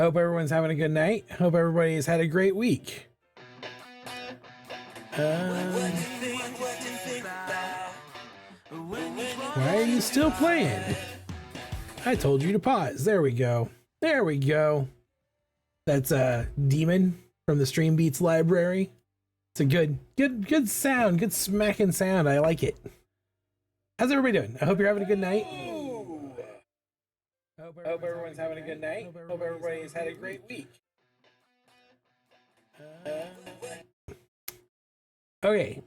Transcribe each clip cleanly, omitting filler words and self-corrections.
Hope everyone's having a good night. Hope everybody's had a great week. Why are you still playing? I told you to pause. There we go. There we go. That's a demon from the Stream Beats library. It's a good sound, good smacking sound. I like it. How's everybody doing? I hope you're having a good night. Hope everyone's having a good night. Hope everybody's had a great week. Okay.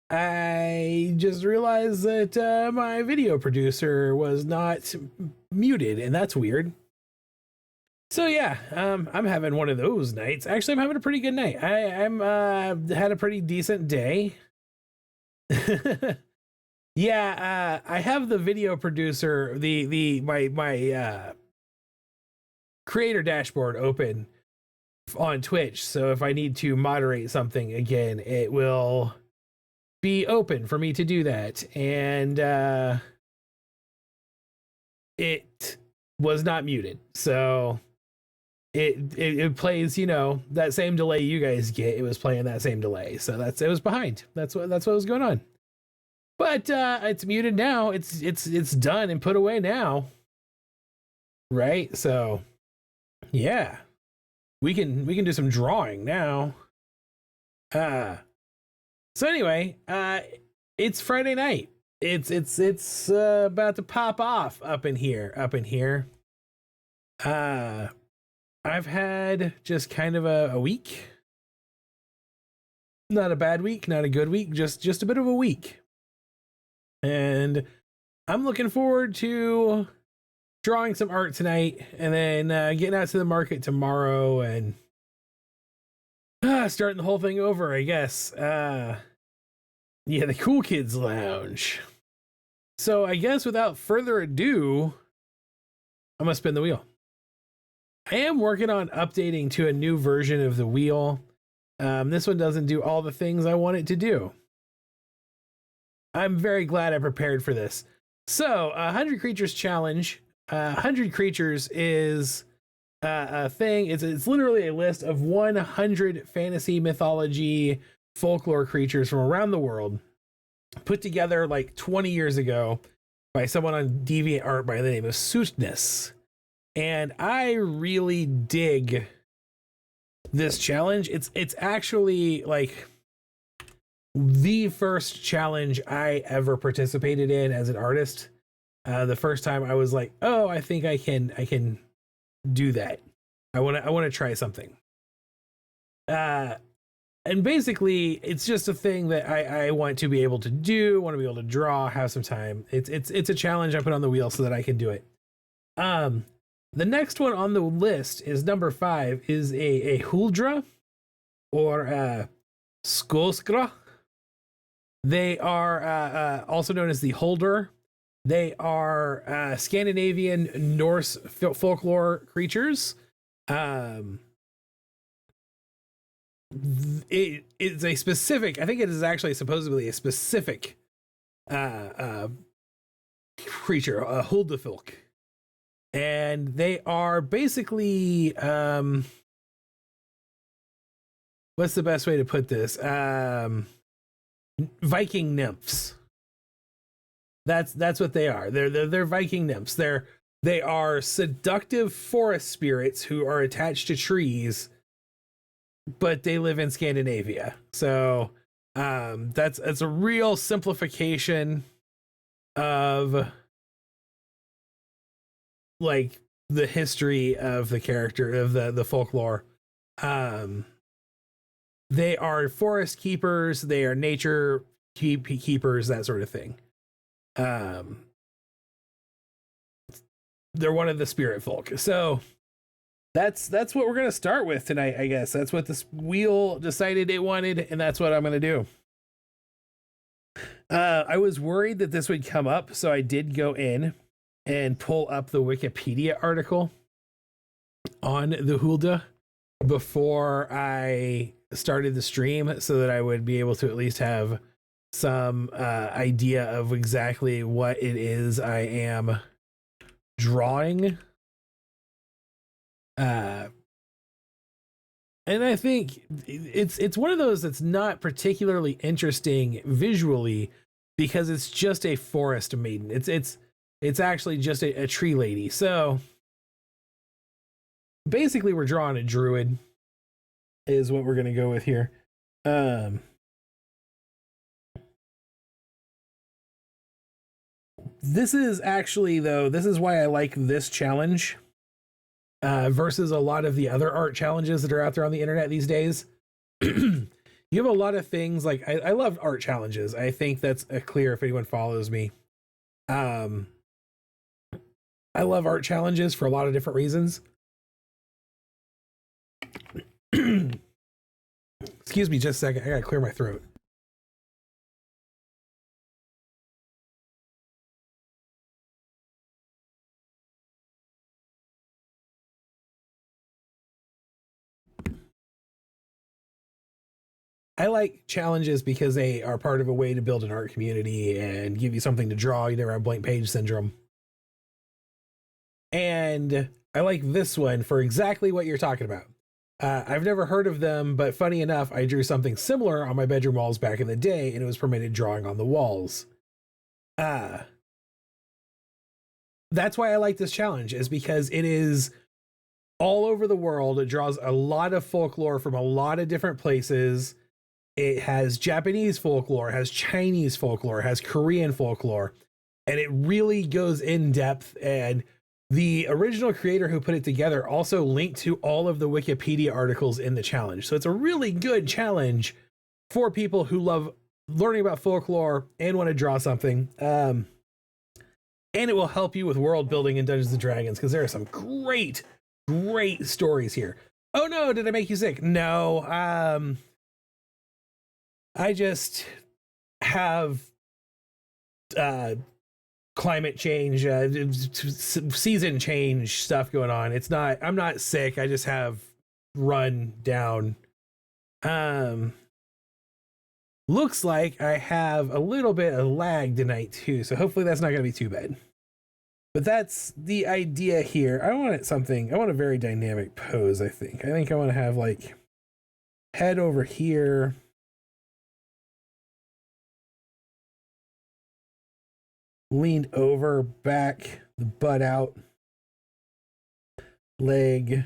I just realized that my video producer was not muted, and that's weird. So yeah, I'm having one of those nights. Actually, I'm having a pretty good night. I'm had a pretty decent day. Yeah, I have the video producer, my creator dashboard open on Twitch. So if I need to moderate something again, it will be open for me to do that. And it was not muted, so it plays, you know, that same delay you guys get. It was playing that same delay, so it was behind. That's what was going on. But it's muted now. It's done and put away now, right? So yeah, we can do some drawing now. So anyway, it's Friday night. It's about to pop off up in here. I've had just kind of a week. Not a bad week, not a good week, just a bit of a week. And I'm looking forward to drawing some art tonight and then getting out to the market tomorrow and starting the whole thing over, I guess. Yeah, the Cool Kids Lounge. So I guess without further ado, I'm gonna spin the wheel. I am working on updating to a new version of the wheel. This one doesn't do all the things I want it to do. I'm very glad I prepared for this. So, 100 Creatures Challenge. 100 Creatures is a thing. It's literally a list of 100 fantasy, mythology, folklore creatures from around the world, put together like 20 years ago by someone on DeviantArt by the name of Sootness. And I really dig this challenge. It's actually like the first challenge I ever participated in as an artist. The first time I was like, oh, I think I can do that. I want to try something. And basically it's just a thing that I want to be able to do, want to be able to draw, have some time. It's a challenge I put on the wheel so that I can do it. The next one on the list is number 5 is a Huldra or Skoskra. They are also known as the Huldra. They are Scandinavian Norse folklore creatures. It is a specific, I think it is actually supposedly a specific creature, a Huldafilk. And they are basically what's the best way to put this? Viking nymphs. That's what they are. They're Viking nymphs. They are seductive forest spirits who are attached to trees, but they live in Scandinavia. So that's a real simplification of like the history of the character of the folklore. They are forest keepers, they are nature keepers, that sort of thing. They're one of the spirit folk. So that's what we're gonna start with tonight, I guess. That's what this wheel decided it wanted, and that's what I'm gonna do. I was worried that this would come up, so I did go in and pull up the Wikipedia article on the Huldra before I started the stream so that I would be able to at least have some idea of exactly what it is I am drawing. Uh, and I think it's one of those that's not particularly interesting visually because it's just a forest maiden. It's actually just a tree lady. So basically, we're drawing a druid, is what we're gonna go with here. This is actually, though, this is why I like this challenge versus a lot of the other art challenges that are out there on the internet these days. You have a lot of things like I love art challenges. I think that's clear if anyone follows me. I love art challenges for a lot of different reasons. Excuse me just a second. I gotta clear my throat. I like challenges because they are part of a way to build an art community and give you something to draw. You never have blank page syndrome. And I like this one for exactly what you're talking about. I've never heard of them, but funny enough, I drew something similar on my bedroom walls back in the day, and it was permitted drawing on the walls. That's why I like this challenge, is because it is all over the world. It draws a lot of folklore from a lot of different places. It has Japanese folklore, has Chinese folklore, has Korean folklore, and it really goes in depth. And the original creator who put it together also linked to all of the Wikipedia articles in the challenge. So it's a really good challenge for people who love learning about folklore and want to draw something. And it will help you with world building in Dungeons and Dragons, because there are some great stories here. Oh no, did I make you sick? No. I just have climate change, season change stuff going on. I'm not sick. I just have run down. Looks like I have a little bit of lag tonight too, so hopefully that's not going to be too bad. But that's the idea here. I want a very dynamic pose, I think. I want to have like head over here. Leaned over, back, the butt out, leg.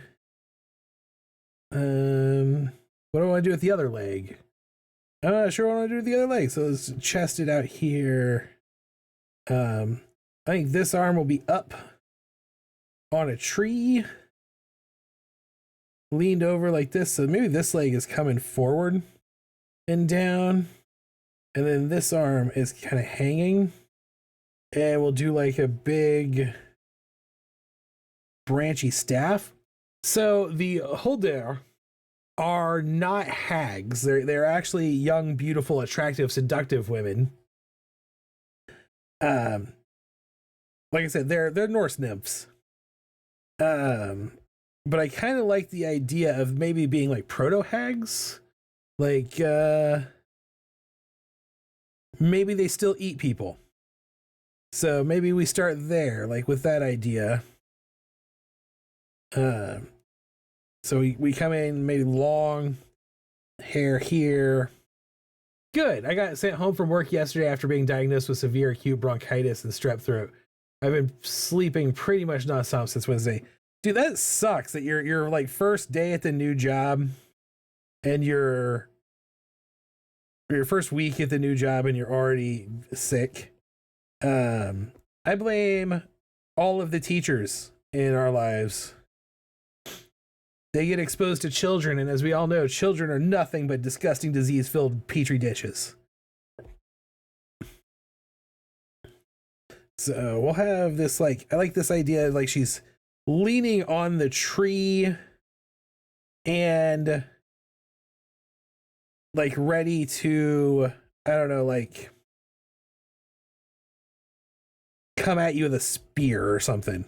What do I want to do with the other leg? I'm not sure what I want to do with the other leg. So let's chest it out here. I think this arm will be up on a tree, leaned over like this. So maybe this leg is coming forward and down, and then this arm is kind of hanging. And we'll do like a big branchy staff. So the Huldra are not hags. They're actually young, beautiful, attractive, seductive women. Like I said, they're Norse nymphs. But I kind of like the idea of maybe being like proto hags. Like maybe they still eat people. So maybe we start there, like with that idea. So we come in, maybe long hair here. Good. I got sent home from work yesterday after being diagnosed with severe acute bronchitis and strep throat. I've been sleeping pretty much nonstop since Wednesday. Dude, that sucks that you're like first day at the new job and your first week at the new job and you're already sick. I blame all of the teachers in our lives. They get exposed to children, and as we all know, children are nothing but disgusting, disease-filled petri dishes. So we'll have this, like, I like this idea, like she's leaning on the tree and like ready to, I don't know, like come at you with a spear or something.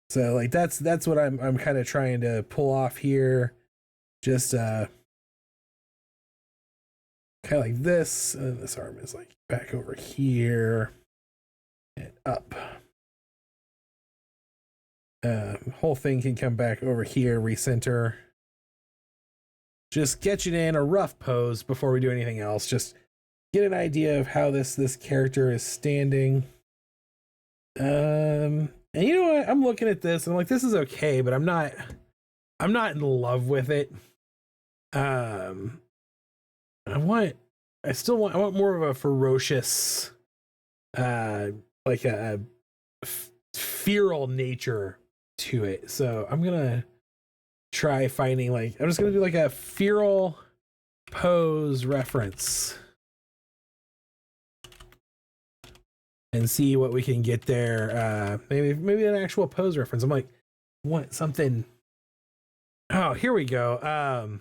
So like that's what I'm kind of trying to pull off here. Just kind of like this, and this arm is like back over here and up. Whole thing can come back over here, recenter. Just sketching in a rough pose before we do anything else. Just get an idea of how this character is standing. And you know what? I'm looking at this and I'm like, this is okay, but I'm not in love with it. I want more of a ferocious, like a feral nature to it. So I'm gonna try finding I'm just gonna do like a feral pose reference and see what we can get there. Maybe an actual pose reference. I'm like, want something. Oh, here we go.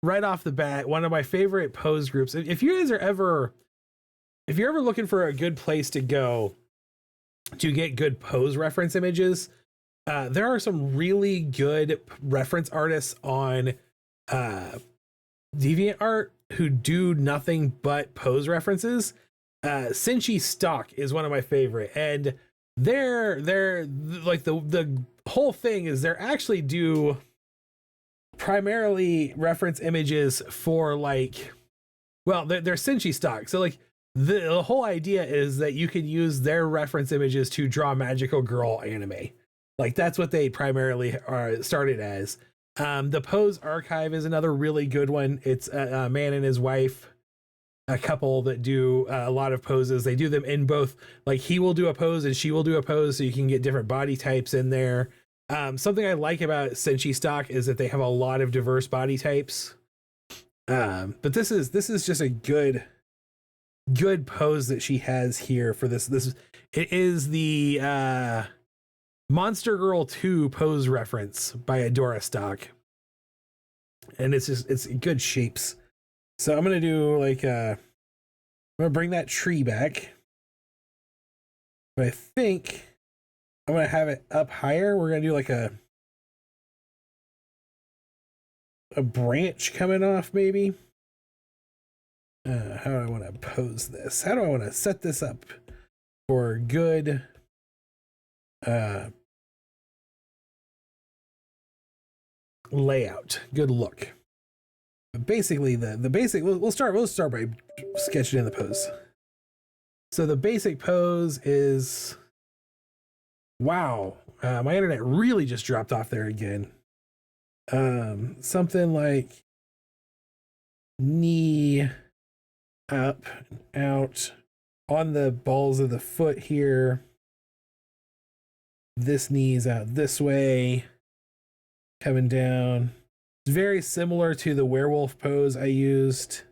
Right off the bat, one of my favorite pose groups. If you guys are ever looking for a good place to go to get good pose reference images, there are some really good reference artists on DeviantArt who do nothing but pose references. Senshi Stock is one of my favorite, and they're like the whole thing is they're actually do primarily reference images for they're Senshi Stock. So like the whole idea is that you can use their reference images to draw magical girl anime. Like that's what they primarily are started as. The Pose Archive is another really good one. It's a man and his wife, a couple that do a lot of poses. They do them in both, like he will do a pose and she will do a pose, so you can get different body types in there. Something I like about Senshi Stock is that they have a lot of diverse body types. But this is just a good pose that she has here for this. It is the Monster Girl 2 pose reference by Adora Stock. And it's good shapes. So I'm going to do I'm going to bring that tree back. But I think I'm going to have it up higher. We're going to do like a branch coming off maybe. How do I want to pose this? How do I want to set this up for good layout, good look? But basically the basic, we'll start by sketching in the pose. So the basic pose is, wow, my internet really just dropped off there again. Something like knee up, out, on the balls of the foot here. This knee's out this way, coming down. It's very similar to the werewolf pose I used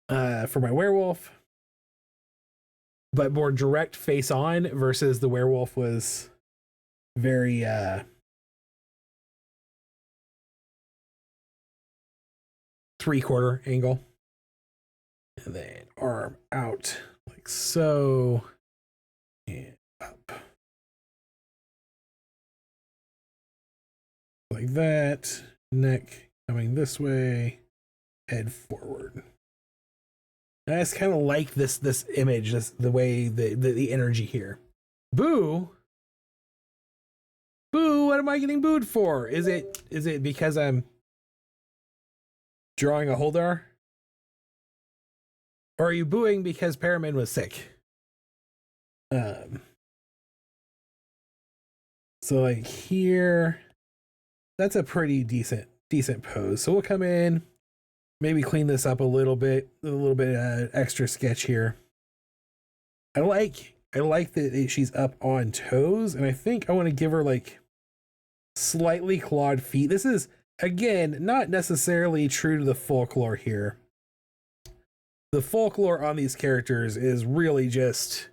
for my werewolf, but more direct face on versus the werewolf was very three-quarter angle. And then arm out like so, and up like that. Neck coming this way, head forward. And I just kind of like this image, the way the energy here. Boo! What am I getting booed for? Is it because I'm drawing a Huldra? Or are you booing because Paramin was sick? So like here, that's a pretty decent pose. So we'll come in, maybe clean this up a little bit extra sketch here. I like that she's up on toes, and I think I want to give her like slightly clawed feet. This is, again, not necessarily true to the folklore here. The folklore on these characters is really just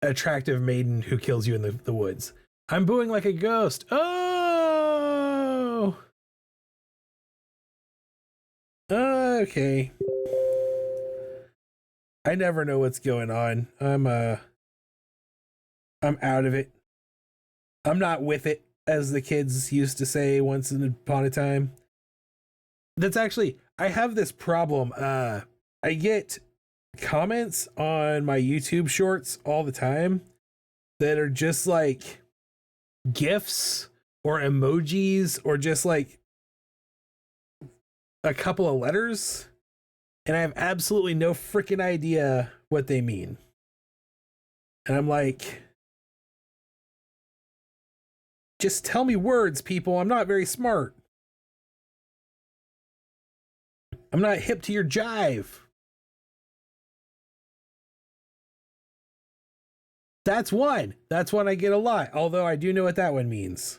attractive maiden who kills you in the woods. I'm booing like a ghost. Oh! Okay. I never know what's going on. I'm out of it. I'm not with it, as the kids used to say once upon a time. That's actually, I have this problem. I get comments on my YouTube shorts all the time that are just like, gifs or emojis or just like a couple of letters, and I have absolutely no freaking idea what they mean. And I'm like, just tell me words, people. I'm not very smart. I'm not hip to your jive. That's one. That's one I get a lot, although I do know what that one means.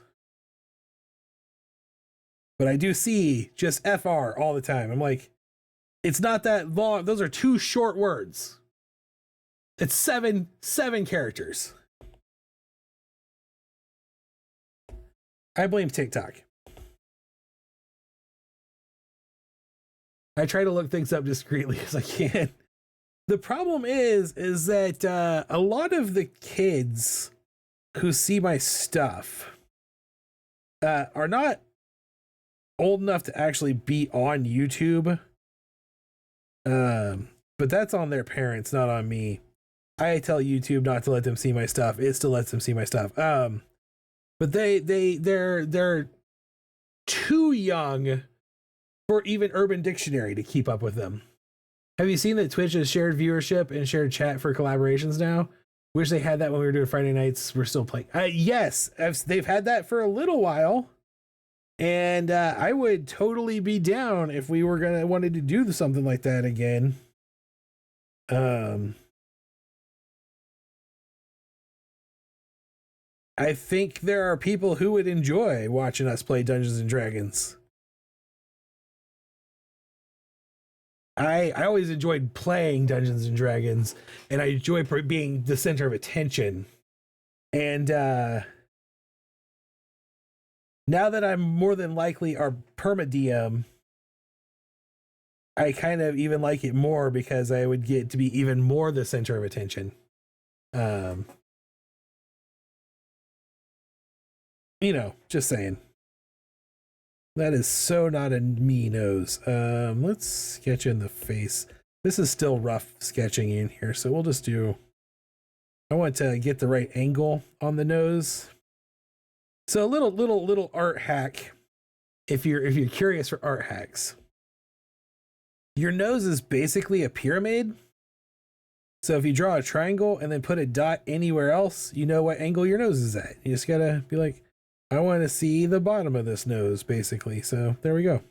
But I do see just FR all the time. I'm like, it's not that long. Those are two short words. It's seven characters. I blame TikTok. I try to look things up discreetly as I can. The problem is that a lot of the kids who see my stuff are not old enough to actually be on YouTube. But that's on their parents, not on me. I tell YouTube not to let them see my stuff. It still lets them see my stuff. But they're too young for even Urban Dictionary to keep up with them. Have you seen that Twitch has shared viewership and shared chat for collaborations now? Wish they had that when we were doing Friday nights. We're still playing. Yes, they've had that for a little while. And I would totally be down if we were wanted to do something like that again. I think there are people who would enjoy watching us play Dungeons and Dragons. I always enjoyed playing Dungeons and Dragons, and I enjoy being the center of attention. And now that I'm more than likely our perma DM, I kind of even like it more because I would get to be even more the center of attention. You know, just saying. That is so not a me nose. Let's sketch in the face. This is still rough sketching in here, so we'll just do. I want to get the right angle on the nose. So a little art hack. If you're curious for art hacks, your nose is basically a pyramid. So if you draw a triangle and then put a dot anywhere else, you know what angle your nose is at. You just gotta be like, I want to see the bottom of this nose, basically. So there we go.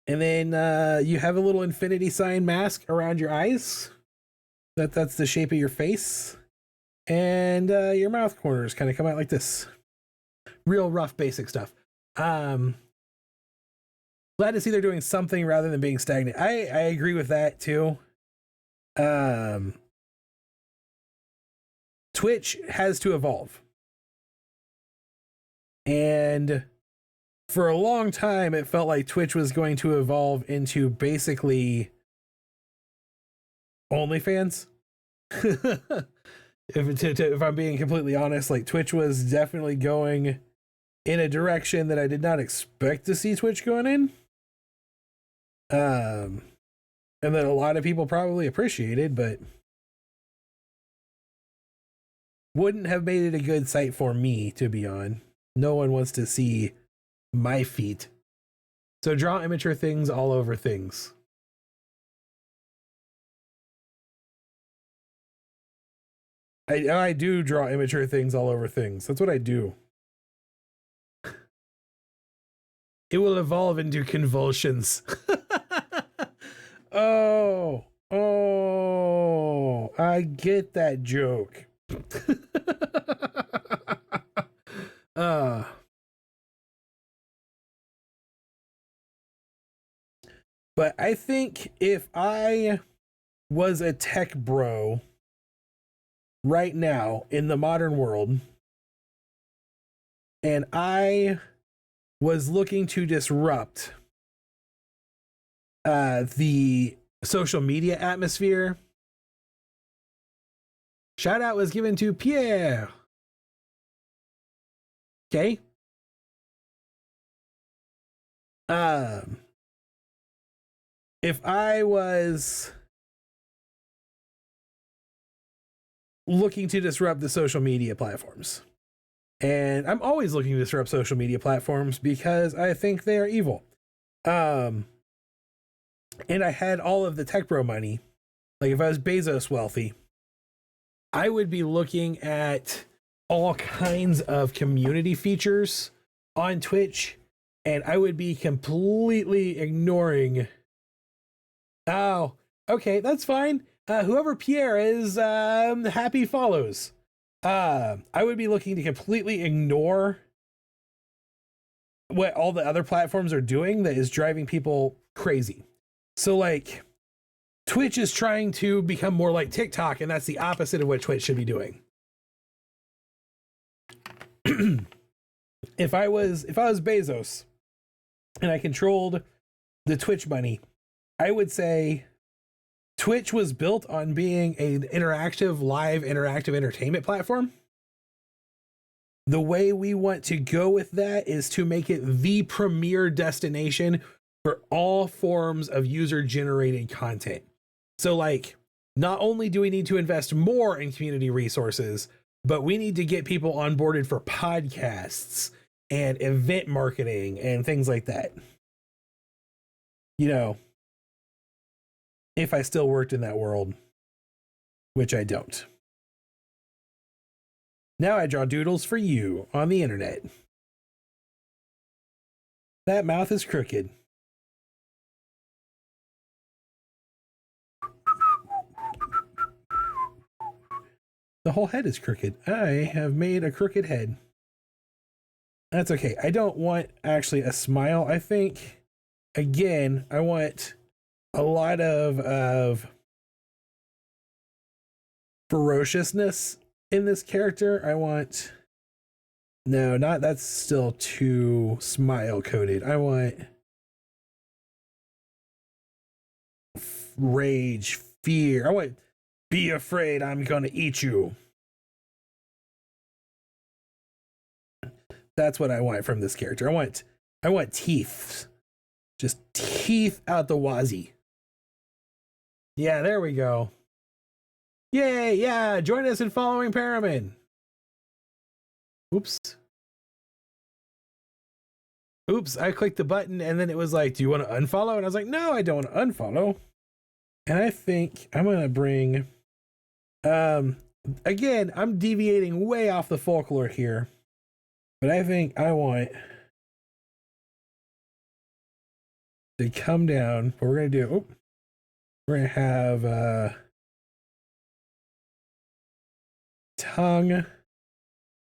And then you have a little infinity sign mask around your eyes. That's the shape of your face. And your mouth corners kind of come out like this. Real rough, basic stuff. Glad to see they're doing something rather than being stagnant. I agree with that too. Twitch has to evolve. And for a long time, it felt like Twitch was going to evolve into basically OnlyFans. If I'm being completely honest, like Twitch was definitely going in a direction that I did not expect to see Twitch going in. And that a lot of people probably appreciated, but wouldn't have made it a good site for me to be on. No one wants to see my feet. So draw immature things all over things. I do draw immature things all over things. That's what I do. It will evolve into convulsions. Oh, I get that joke. But I think if I was a tech bro right now in the modern world and I was looking to disrupt the social media atmosphere, shout out was given to Pierre. Okay. If I was looking to disrupt the social media platforms. And I'm always looking to disrupt social media platforms because I think they are evil. And I had all of the tech bro money. Like if I was Bezos wealthy, I would be looking at all kinds of community features on Twitch, and I would be completely ignoring. Oh, okay, that's fine. Whoever Pierre is, happy follows. I would be looking to completely ignore what all the other platforms are doing that is driving people crazy. So like Twitch is trying to become more like TikTok, and that's the opposite of what Twitch should be doing. If I was Bezos and I controlled the Twitch money, I would say Twitch was built on being an interactive, live, interactive entertainment platform. The way we want to go with that is to make it the premier destination for all forms of user-generated content. So like, not only do we need to invest more in community resources, but we need to get people onboarded for podcasts and event marketing and things like that. You know, if I still worked in that world, which I don't. Now I draw doodles for you on the internet. That mouth is crooked. The whole head is crooked. I have made a crooked head. That's okay. I don't want actually a smile. I think, again, I want a lot of ferociousness in this character. I want, no, not, that's still too smile coded. I want rage, fear. I want, be afraid, I'm gonna eat you. That's what I want from this character. I want teeth. Just teeth out the wazzy. Yeah, there we go. Yay, yeah, join us in following Paramin. Oops. Oops, I clicked the button and then it was like, do you want to unfollow? And I was like, no, I don't want to unfollow. And I think I'm gonna bring, again, I'm deviating way off the folklore here, but I think I want to come down. What we're gonna do, oh, we're gonna have tongue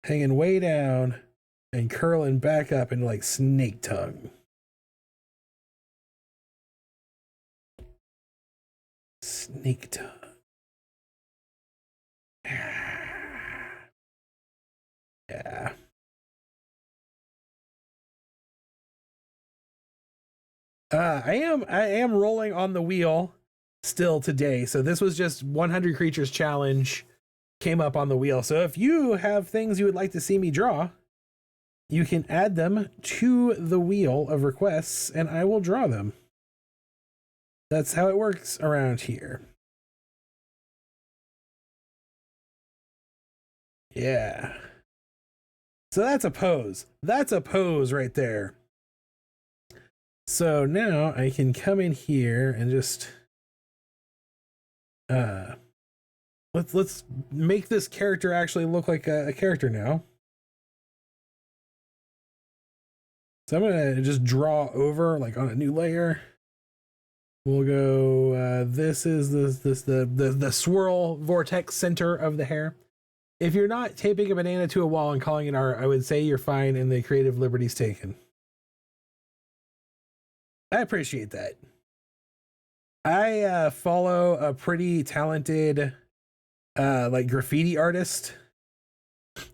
hanging way down and curling back up into like snake tongue. Snake tongue. Yeah. I am rolling on the wheel still today. So this was just 100 creatures challenge came up on the wheel. So if you have things you would like to see me draw, you can add them to the wheel of requests and I will draw them. That's how it works around here. Yeah. So that's a pose. That's a pose right there. So now I can come in here and just let's make this character actually look like a character now. So I'm gonna just draw over like on a new layer. We'll go this is the swirl vortex center of the hair. If you're not taping a banana to a wall and calling it art, I would say you're fine and the creative liberties taken. I appreciate that. I follow a pretty talented like graffiti artist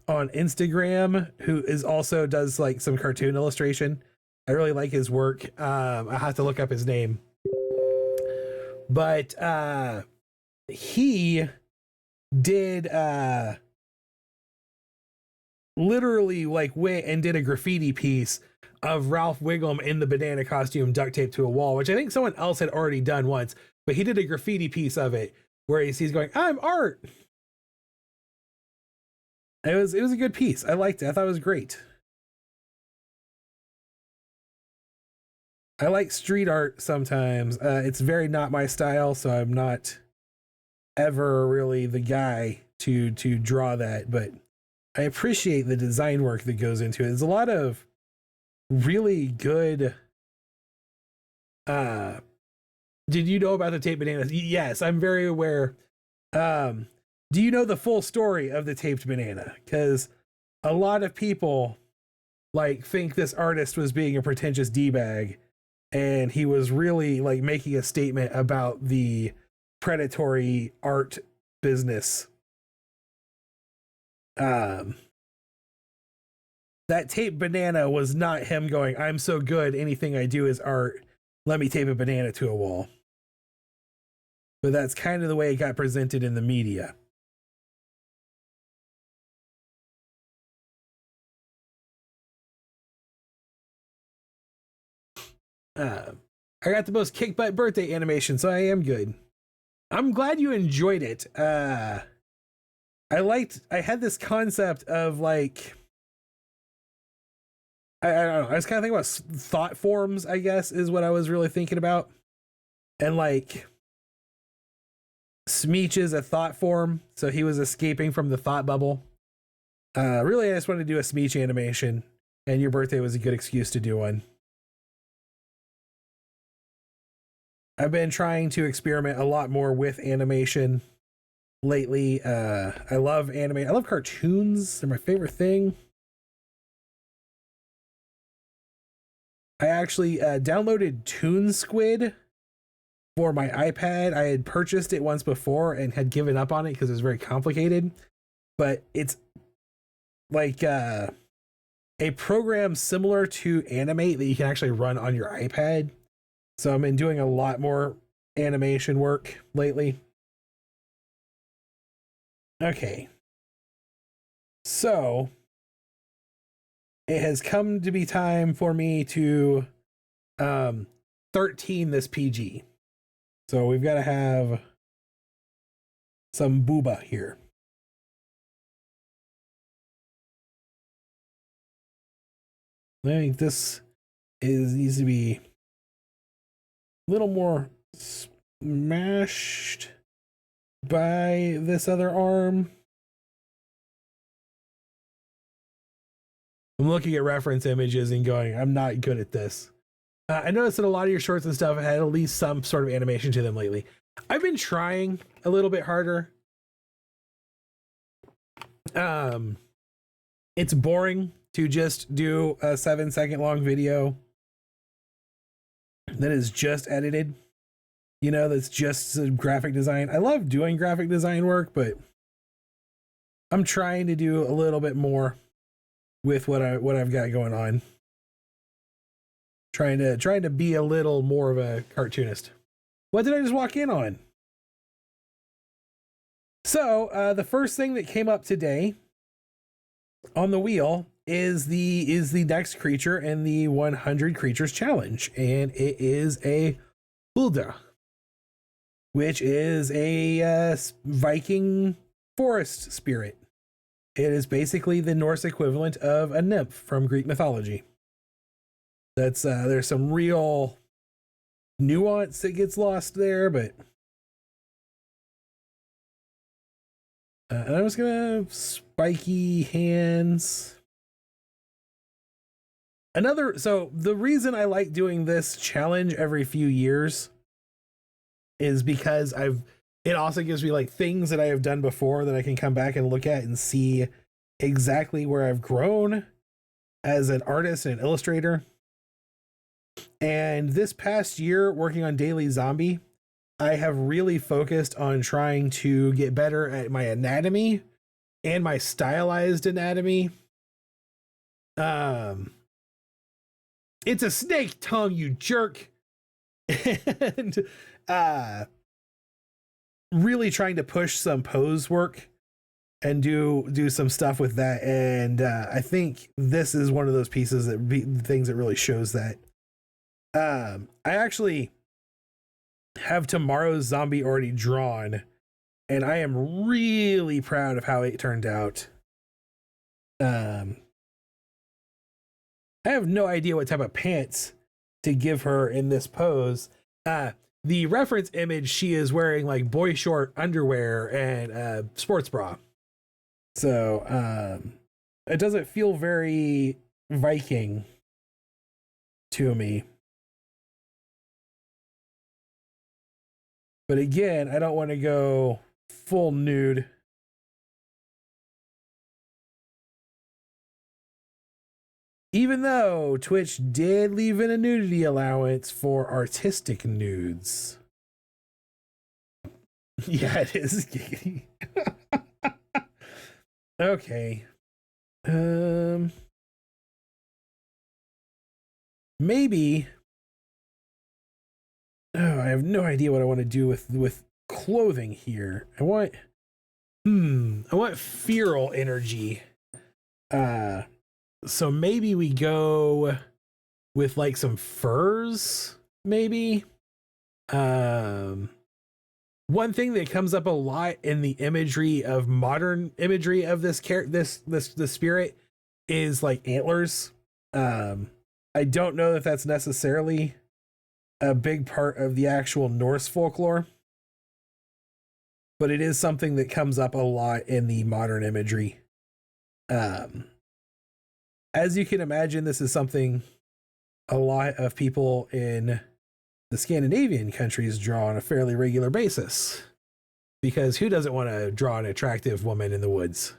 on Instagram who is also does like some cartoon illustration. I really like his work. I have to look up his name. But he did literally like went and did a graffiti piece of Ralph Wiggum in the banana costume duct taped to a wall, which I think someone else had already done once, but he did a graffiti piece of it where he's going, I'm art. It was a good piece. I liked it. I thought it was great. I like street art sometimes. It's very not my style, so I'm not ever really the guy to draw that, but I appreciate the design work that goes into it. There's a lot of really good did you know about the taped bananas? Yes, I'm very aware. Do you know the full story of the taped banana? Because a lot of people like think this artist was being a pretentious d-bag, and he was really like making a statement about the predatory art business. That taped banana was not him going, I'm so good, anything I do is art, let me tape a banana to a wall. But that's kind of the way it got presented in the media. I got the most kick butt birthday animation, so I am good. I'm glad you enjoyed it. I had this concept of like, I don't know, I was kind of thinking about thought forms, I guess, is what I was really thinking about. And like, Smeech is a thought form, so he was escaping from the thought bubble. Really, I just wanted to do a Smeech animation, and your birthday was a good excuse to do one. I've been trying to experiment a lot more with animation lately. I love anime. I love cartoons. They're my favorite thing. I actually downloaded Toon Squid for my iPad. I had purchased it once before and had given up on it because it was very complicated. But it's like a program similar to Animate that you can actually run on your iPad. So I've been doing a lot more animation work lately. Okay. So it has come to be time for me to 13 this PG. So we've got to have some booba here. I think this needs to be a little more smashed by this other arm. I'm looking at reference images and going, I'm not good at this. I noticed that a lot of your shorts and stuff had at least some sort of animation to them lately. I've been trying a little bit harder. It's boring to just do a 7-second long video that is just edited. You know, that's just graphic design. I love doing graphic design work, but I'm trying to do a little bit more with what I've got going on. Trying to be a little more of a cartoonist. What did I just walk in on? So the first thing that came up today on the wheel is the next creature in the 100 creatures challenge, and it is a Huldra, which is a Viking forest spirit. It is basically the Norse equivalent of a nymph from Greek mythology. That's there's some real nuance that gets lost there, but and I'm just gonna spiky hands. So the reason I like doing this challenge every few years is because it also gives me like things that I have done before that I can come back and look at and see exactly where I've grown as an artist and an illustrator. And this past year, working on Daily Zombie, I have really focused on trying to get better at my anatomy and my stylized anatomy. It's a snake tongue, you jerk. And really trying to push some pose work and do some stuff with that. And I think this is one of those pieces things that really shows that. I actually have tomorrow's zombie already drawn, and I am really proud of how it turned out. Um, I have no idea what type of pants to give her in this pose. The reference image, she is wearing like boy short underwear and sports bra. So it doesn't feel very Viking to me. But again, I don't want to go full nude. Even though Twitch did leave in a nudity allowance for artistic nudes. Yeah, it is. Okay. Maybe. Oh, I have no idea what I want to do with clothing here. I want feral energy. So maybe we go with like some furs, maybe. One thing that comes up a lot in the imagery of modern imagery of this the spirit is like antlers. I don't know if that's necessarily a big part of the actual Norse folklore, but it is something that comes up a lot in the modern imagery. As you can imagine, this is something a lot of people in the Scandinavian countries draw on a fairly regular basis, because who doesn't want to draw an attractive woman in the woods?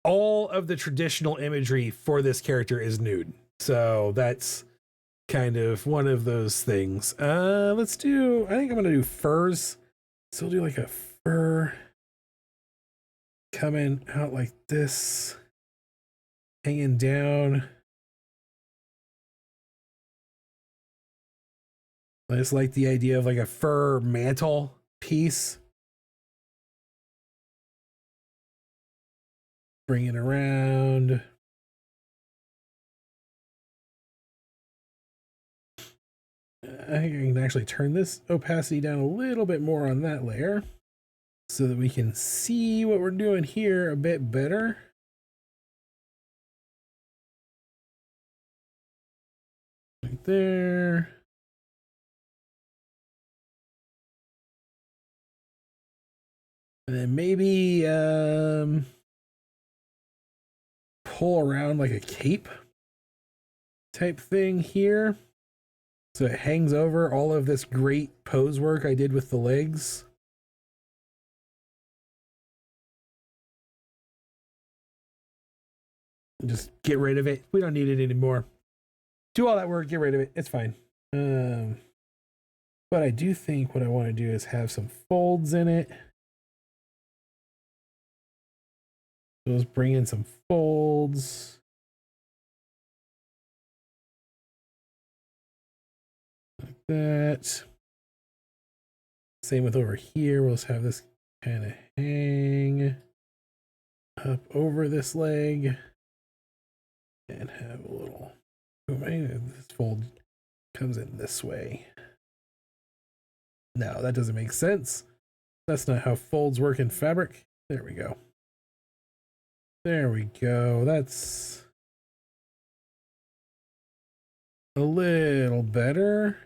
All of the traditional imagery for this character is nude, so that's kind of one of those things. Let's do, I think I'm gonna do furs. So we'll do like a fur coming out like this, hanging down. I just like the idea of like a fur mantle piece. Bring it around. I think I can actually turn this opacity down a little bit more on that layer so that we can see what we're doing here a bit better. Right there. And then maybe pull around like a cape type thing here. So it hangs over all of this great pose work I did with the legs. Just get rid of it. We don't need it anymore. Do all that work, get rid of it. It's fine. But I do think what I want to do is have some folds in it. So let's bring in some folds. Like that. Same with over here. We'll just have this kind of hang up over this leg and have a little, this fold comes in this way. No, that doesn't make sense. That's not how folds work in fabric. There we go. There we go. That's a little better.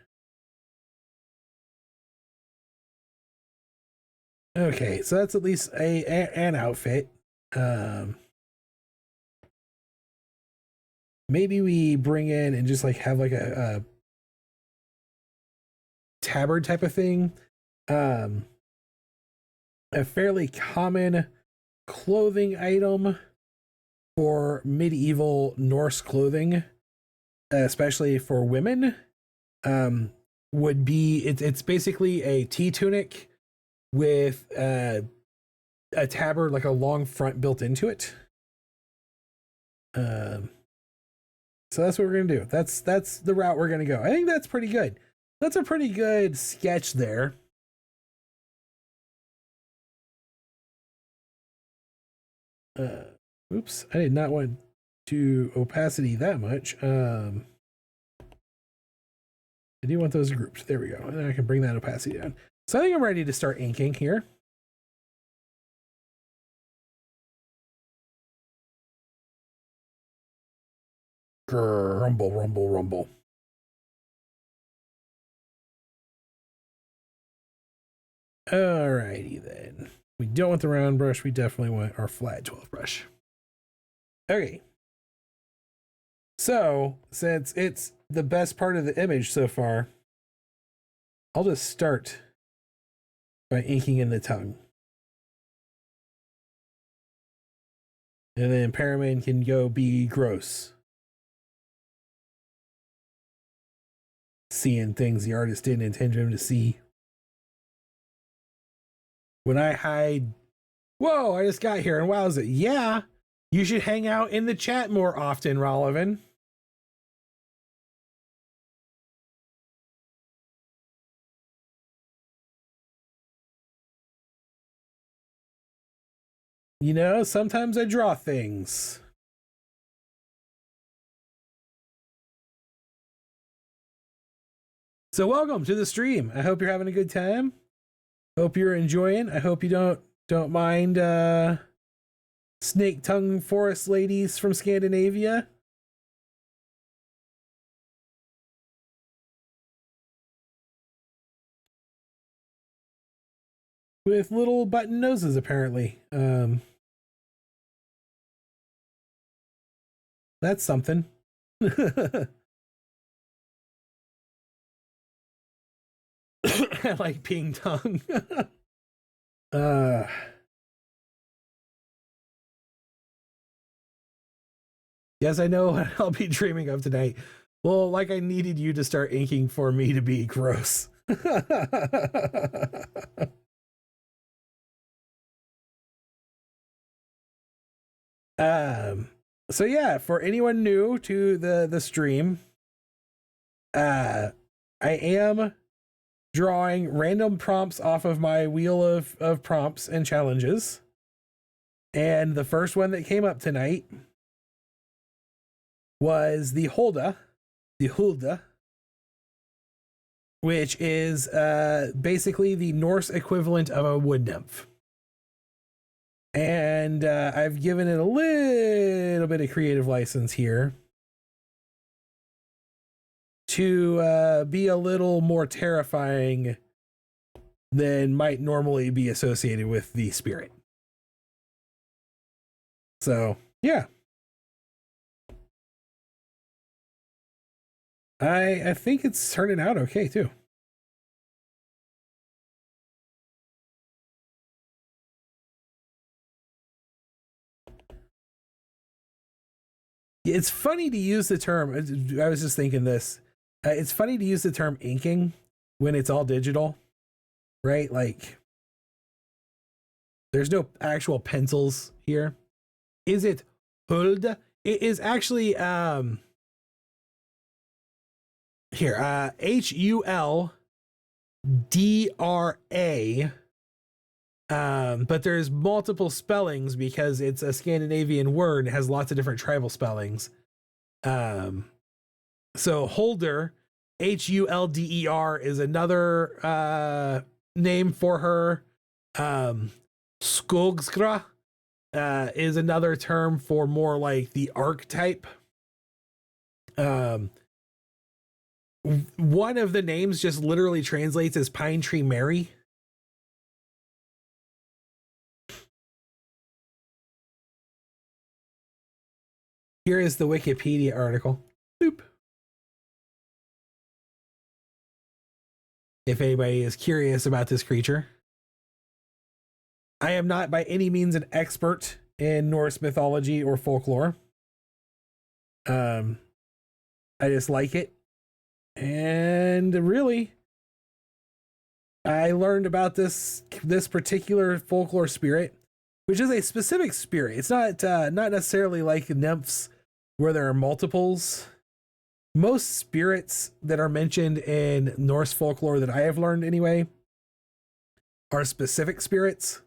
Okay, so that's at least an outfit. Maybe we bring in and just like have like a tabard type of thing. A fairly common clothing item for medieval Norse clothing, especially for women, would be it's basically a tea tunic with a tabard, like a long front built into it. So that's what we're gonna do. That's the route we're gonna go. I think that's pretty good. That's a pretty good sketch there. Oops, I did not want to opacity that much. I do want those grouped. There we go. And then I can bring that opacity down. So I think I'm ready to start inking here. Grr, rumble, rumble, rumble. Alrighty then. We don't want the round brush. We definitely want our flat 12 brush. Okay. So, since it's the best part of the image so far, I'll just start by inking in the tongue. And then Paraman can go be gross. Seeing things the artist didn't intend him to see. When I hide, whoa, I just got here and wow's it. Yeah, you should hang out in the chat more often, Rollivan. You know, sometimes I draw things. So welcome to the stream. I hope you're having a good time. Hope you're enjoying. I hope you don't mind snake tongue forest ladies from Scandinavia. With little button noses, apparently. That's something. I like being tongue. Yes, I know what I'll be dreaming of tonight. Well, like I needed you to start inking for me to be gross. So yeah, for anyone new to the stream, I am drawing random prompts off of my wheel of prompts and challenges. And the first one that came up tonight was the Huldra, which is basically the Norse equivalent of a wood nymph. And I've given it a little bit of creative license here to be a little more terrifying than might normally be associated with the spirit. So, yeah. I think it's turning out okay, too. It's funny to use the term. I was just thinking this. It's funny to use the term inking when it's all digital, right? Like, there's no actual pencils here. Is it Huldra? It is actually here, Huldra. But there's multiple spellings because it's a Scandinavian word. It has lots of different tribal spellings. So Huldra, Huldr, is another name for her. Skogskra is another term for more like the archetype. One of the names just literally translates as Pine Tree Mary. Here is the Wikipedia article. Boop. If anybody is curious about this creature. I am not by any means an expert in Norse mythology or folklore. I just like it. And really, I learned about this particular folklore spirit, which is a specific spirit. It's not necessarily like nymphs where there are multiples. Most spirits that are mentioned in Norse folklore that I have learned anyway are specific spirits.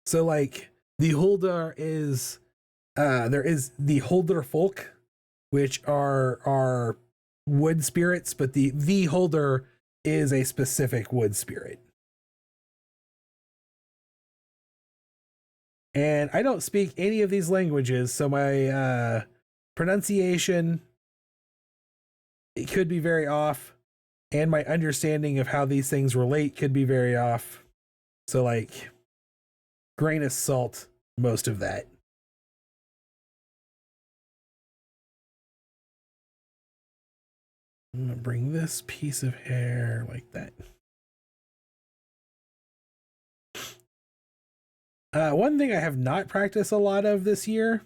So like the Huldra is there is the Huldra folk, which are wood spirits, but the Huldra is a specific wood spirit. And I don't speak any of these languages, so my pronunciation it could be very off, and my understanding of how these things relate could be very off. So like, grain of salt, most of that. I'm gonna bring this piece of hair like that. One thing I have not practiced a lot of this year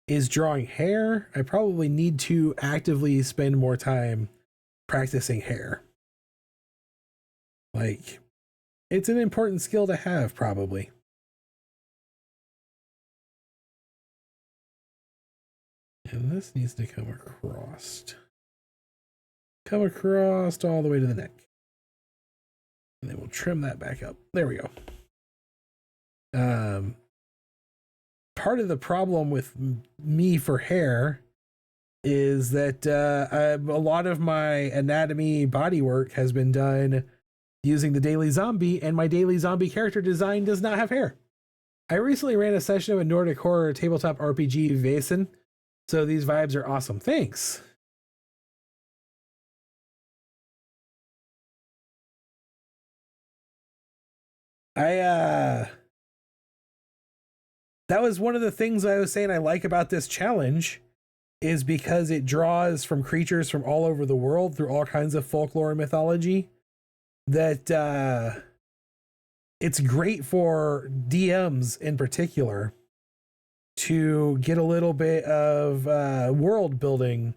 is drawing hair. I probably need to actively spend more time practicing hair. Like, it's an important skill to have, probably. And this needs to come across. Come across all the way to the neck. And then we'll trim that back up. There we go. Part of the problem with me for hair is that a lot of my anatomy body work has been done using the Daily Zombie, and my Daily Zombie character design does not have hair. I recently ran a session of a Nordic horror tabletop RPG, Vaesen, so these vibes are awesome. Thanks. That was one of the things I was saying I like about this challenge, is because it draws from creatures from all over the world through all kinds of folklore and mythology, that it's great for DMs in particular to get a little bit of world building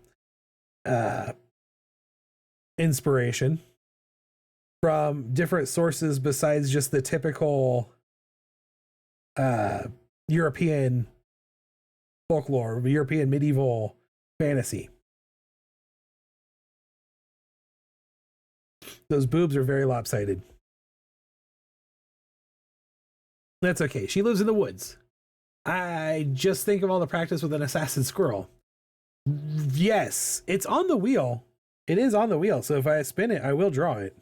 inspiration from different sources besides just the typical European folklore, European medieval fantasy. Those boobs are very lopsided. That's okay. She lives in the woods. I just think of all the practice with an assassin squirrel. Yes, it's on the wheel. It is on the wheel. So if I spin it, I will draw it.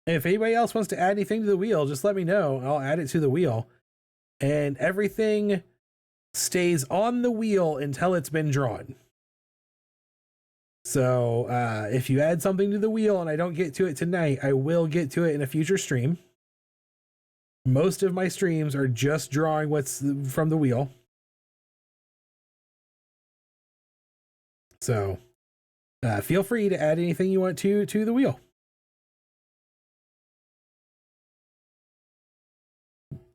If anybody else wants to add anything to the wheel, just let me know. I'll add it to the wheel. And everything stays on the wheel until it's been drawn. So if you add something to the wheel and I don't get to it tonight, I will get to it in a future stream. Most of my streams are just drawing what's from the wheel. So feel free to add anything you want to the wheel.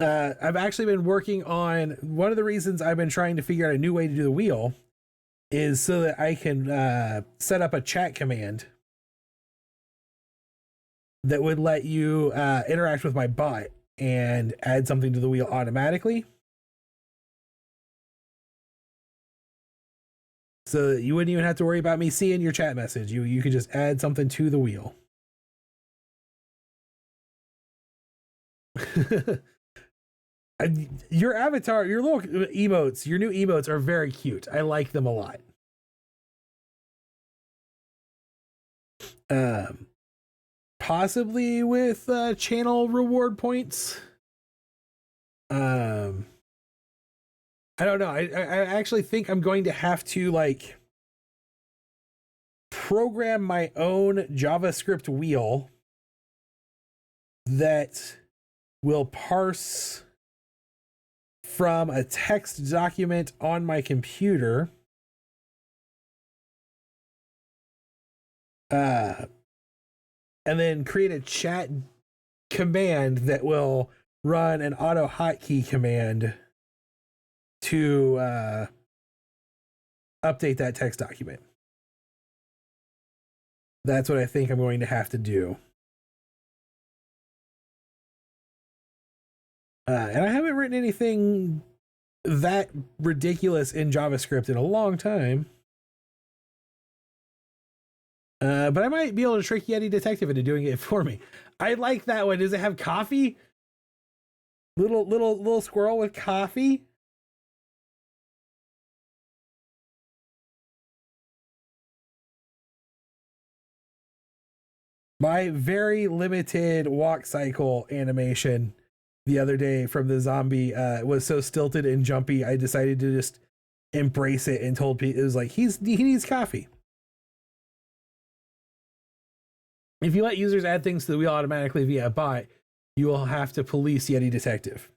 I've actually been working on, one of the reasons I've been trying to figure out a new way to do the wheel is so that I can set up a chat command that would let you interact with my bot and add something to the wheel automatically. So that you wouldn't even have to worry about me seeing your chat message. You could just add something to the wheel. Your avatar, your little emotes, your new emotes are very cute. I like them a lot. Possibly with channel reward points. I don't know. I actually think I'm going to have to like program my own JavaScript wheel that will parse from a text document on my computer and then create a chat command that will run an auto hotkey command to update that text document. That's what I think I'm going to have to do. And I haven't written anything that ridiculous in JavaScript in a long time. But I might be able to trick Yeti Detective into doing it for me. I like that one. Does it have coffee? Little squirrel with coffee? My very limited walk cycle animation the other day from the zombie was so stilted and jumpy, I decided to just embrace it and told people it was like he needs coffee. If you let users add things to the wheel automatically via a bot, you will have to police Yeti Detective.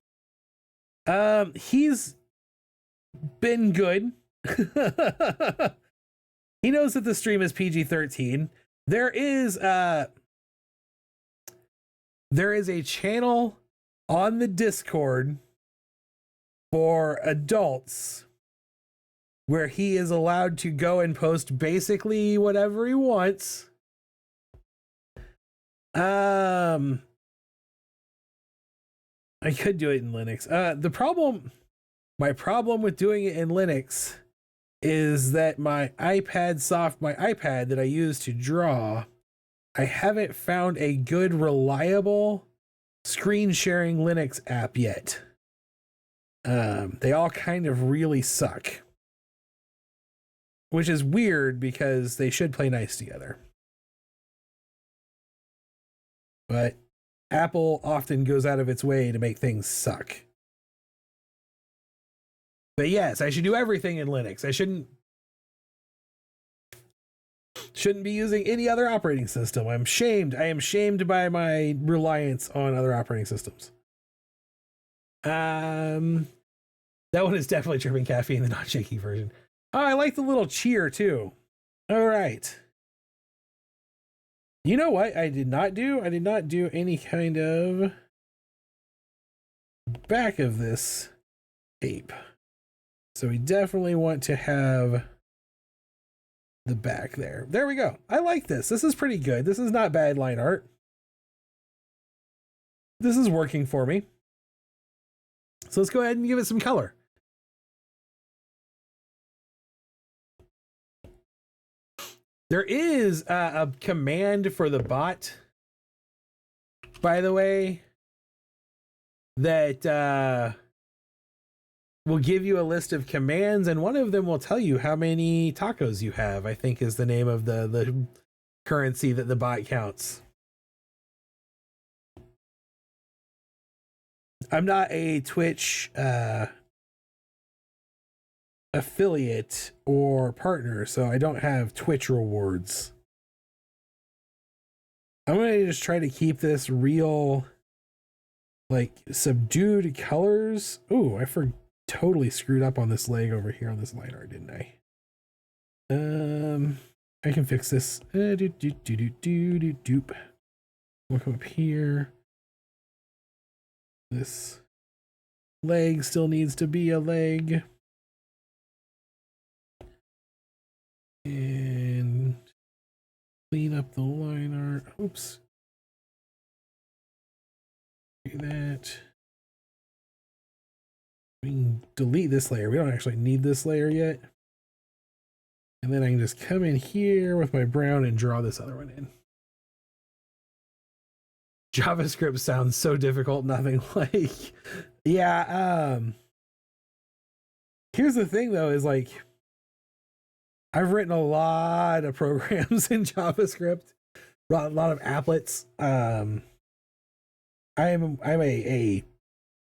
He's been good. He knows that the stream is PG-13. There is a channel on the Discord for adults where he is allowed to go and post basically whatever he wants. I could do it in Linux. My problem with doing it in Linux is that my iPad that I use to draw, I haven't found a good, reliable screen sharing Linux app yet. They all kind of really suck, which is weird because they should play nice together. But Apple often goes out of its way to make things suck. But yes, I should do everything in Linux. I shouldn't be using any other operating system. I'm shamed. I am shamed by my reliance on other operating systems. That one is definitely tripping caffeine, the non-shaky version. Oh, I like the little cheer too. All right. You know what I did not do? I did not do any kind of back of this tape. So we definitely want to have the back there. There we go. I like this. This is pretty good. This is not bad line art. This is working for me. So let's go ahead and give it some color. There is a command for the bot, by the way, that will give you a list of commands, and one of them will tell you how many tacos you have, I think is the name of the currency that the bot counts. I'm not a Twitch affiliate or partner, so I don't have Twitch rewards. I'm going to just try to keep this real, like, subdued colors. Ooh, I totally screwed up on this leg over here on this line art, didn't I? I can fix this. Doop. We'll come up here. This leg still needs to be a leg. And clean up the line art. Oops. Do that. We can delete this layer. We don't actually need this layer yet. And then I can just come in here with my brown and draw this other one in. JavaScript sounds so difficult, nothing like. Yeah, here's the thing though, is like I've written a lot of programs in JavaScript, a lot of applets.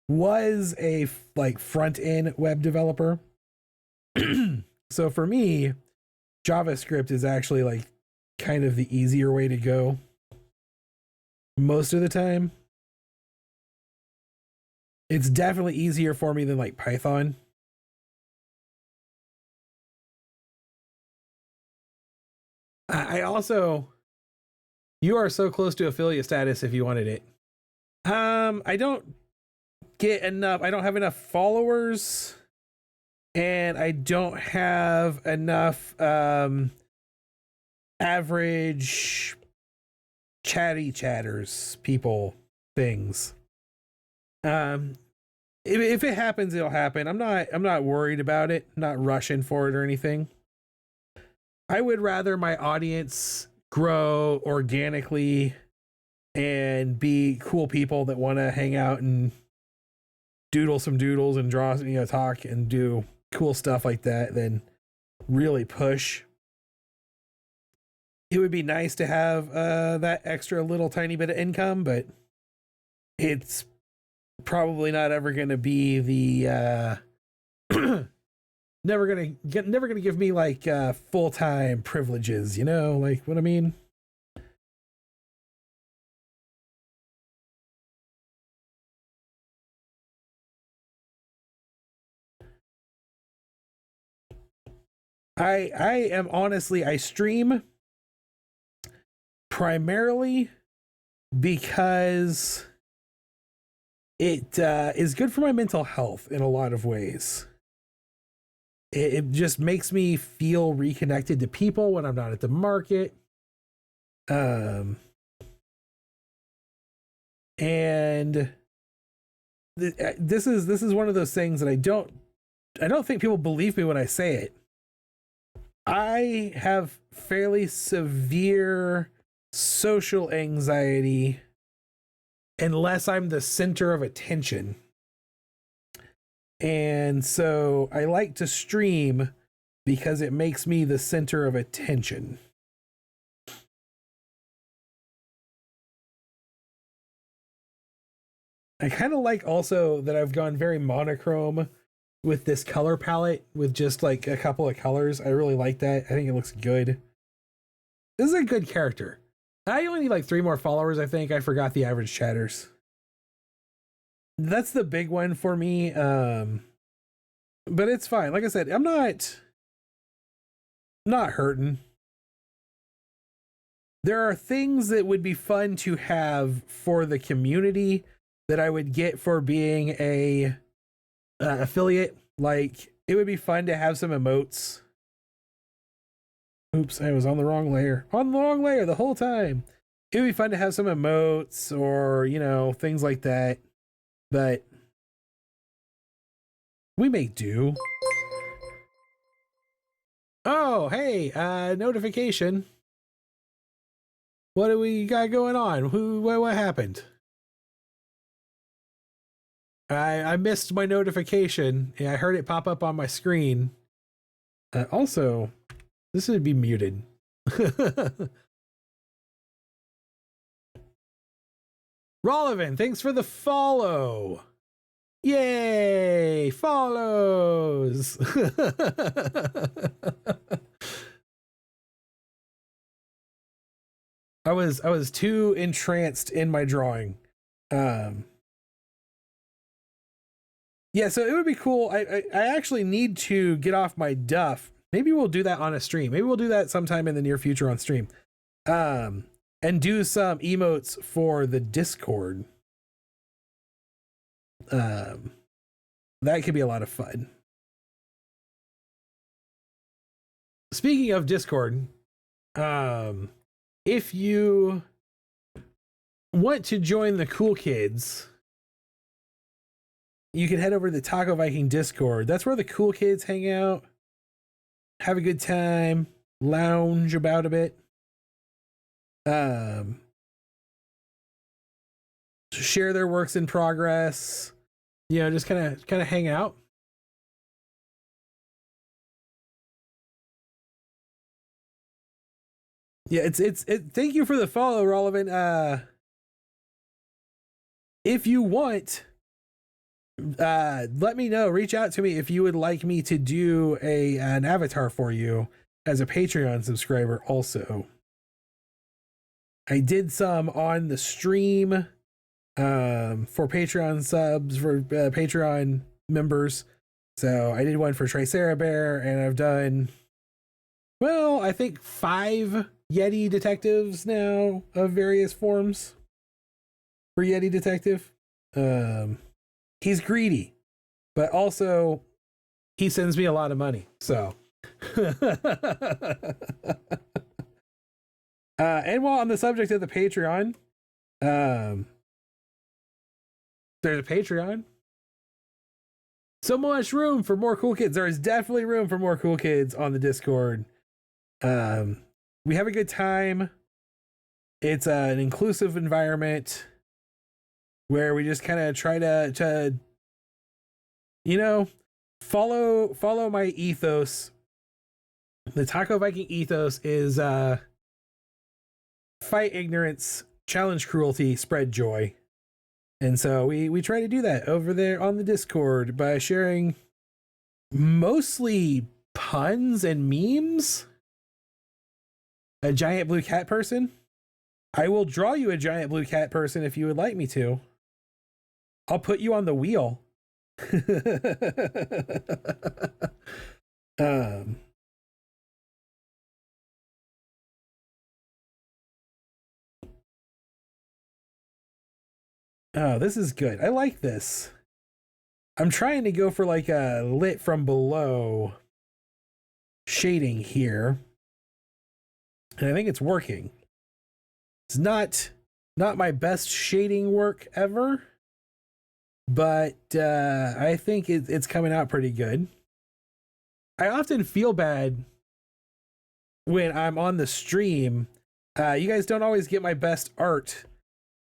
Was a like front end web developer. So for me, JavaScript is actually like kind of the easier way to go most of the time. It's definitely easier for me than like Python. I also, you are so close to affiliate status if you wanted it. I don't get enough. I don't have enough followers, and I don't have enough average chatters, people, things. If it happens, it'll happen. I'm not worried about it. I'm not rushing for it or anything. I would rather my audience grow organically and be cool people that want to hang out and doodle some doodles and draw, talk and do cool stuff like that than really push. It would be nice to have that extra little tiny bit of income, but it's probably not ever going to be the never gonna give me like full-time privileges, you know, like what I mean? I am honestly, I stream primarily because it is good for my mental health in a lot of ways. It just makes me feel reconnected to people when I'm not at the market. Um, and this is one of those things that I don't think people believe me when I say it. I have fairly severe social anxiety unless I'm the center of attention. And so I like to stream because it makes me the center of attention. I kind of like also that I've gone very monochrome with this color palette with just like a couple of colors. I really like that. I think it looks good. This is a good character. I only need like 3 more followers, I think. I forgot the average chatters. That's the big one for me. But it's fine. Like I said, I'm not hurting. There are things that would be fun to have for the community that I would get for being a affiliate. Like it would be fun to have some emotes. Oops, I was on the wrong layer. On the wrong layer the whole time. It would be fun to have some emotes or, you know, things like that. But we may do. Oh, hey, notification. What do we got going on? What happened? I missed my notification. I heard it pop up on my screen. Also, this would be muted. Rollivan, thanks for the follow. Yay, follows. I was too entranced in my drawing. Yeah, so it would be cool. I actually need to get off my duff. Maybe we'll do that on a stream. Maybe we'll do that sometime in the near future on stream. And do some emotes for the Discord. That could be a lot of fun. Speaking of Discord, if you want to join the cool kids, you can head over to the Taco Viking Discord. That's where the cool kids hang out, have a good time, lounge about a bit. Share their works in progress, you know, just kind of hang out. Yeah, it's thank you for the follow, Rollivan. If you want, let me know. Reach out to me if you would like me to do an avatar for you as a Patreon subscriber also. I did some on the stream for Patreon subs, for Patreon members. So I did one for Tricerabear, and I've done, well, I think 5 Yeti detectives now of various forms for Yeti Detective. He's greedy, but also he sends me a lot of money. So, and while on the subject of the Patreon, there's a Patreon. So much room for more cool kids. There is definitely room for more cool kids on the Discord. We have a good time. It's an inclusive environment where we just kind of try to, you know, follow my ethos. The Taco Viking ethos is fight ignorance, challenge cruelty, spread joy. And so we try to do that over there on the Discord by sharing Mostly puns and memes. A giant blue cat person. I will draw you a giant blue cat person if you would like me to. I'll put you on the wheel. um, oh, this is good. I like this. I'm trying to go for like a lit from below shading here. And I think it's working. It's not my best shading work ever, but I think it's coming out pretty good. I often feel bad when I'm on the stream. You guys don't always get my best art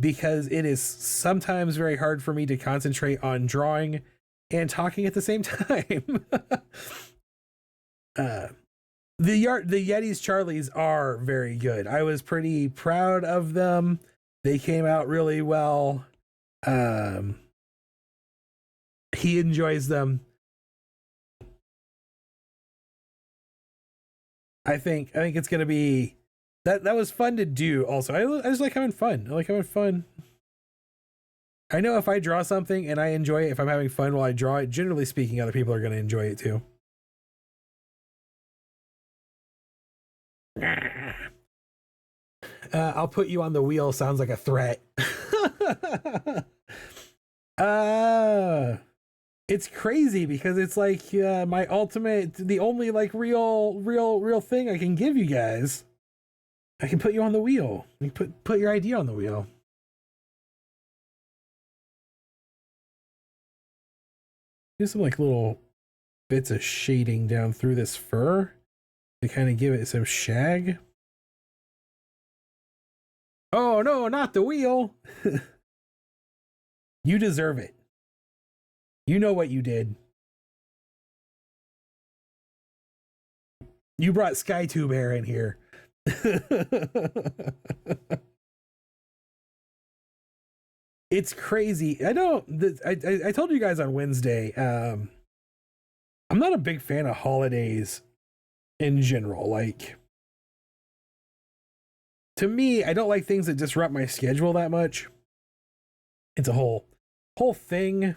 because it is sometimes very hard for me to concentrate on drawing and talking at the same time. The Yetis Charlies are very good. I was pretty proud of them. They came out really well. He enjoys them. I think it's gonna be that was fun to do. Also, I just like having fun. I like having fun. I know if I draw something and I enjoy it, if I'm having fun while I draw it, generally speaking, other people are gonna enjoy it too. I'll put you on the wheel sounds like a threat. It's crazy because it's like my ultimate, the only like real thing I can give you guys. I can put you on the wheel. You put your idea on the wheel. Do some like little bits of shading down through this fur to kind of give it some shag. Oh no, not the wheel. You deserve it. You know what you did. You brought SkyTube Air in here. It's crazy. I know. I told you guys on Wednesday. I'm not a big fan of holidays in general. Like, to me, I don't like things that disrupt my schedule that much. It's a whole thing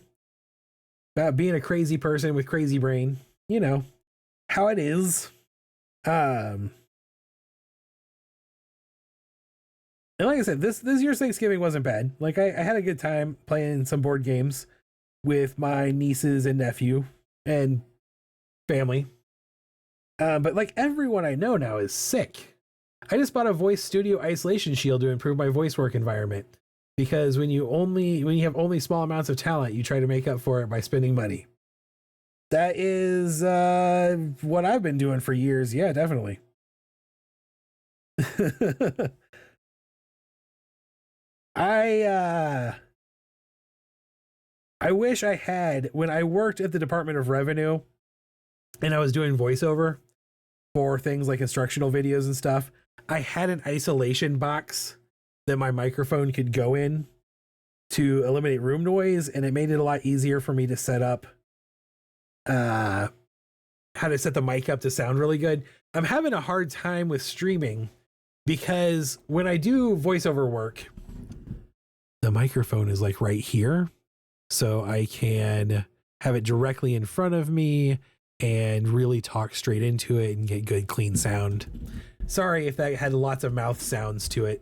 about being a crazy person with crazy brain. You know how it is. And like I said, this year's Thanksgiving wasn't bad. Like I had a good time playing some board games with my nieces and nephew and family. But like everyone I know now is sick. I just bought a voice studio isolation shield to improve my voice work environment. Because when you have only small amounts of talent, you try to make up for it by spending money. That is what I've been doing for years. Yeah, definitely. I wish I had, when I worked at the Department of Revenue and I was doing voiceover for things like instructional videos and stuff, I had an isolation box that my microphone could go in to eliminate room noise, and it made it a lot easier for me to set up how to set the mic up to sound really good. I'm having a hard time with streaming because when I do voiceover work, the microphone is like right here, so I can have it directly in front of me and really talk straight into it and get good clean sound. Sorry if that had lots of mouth sounds to it.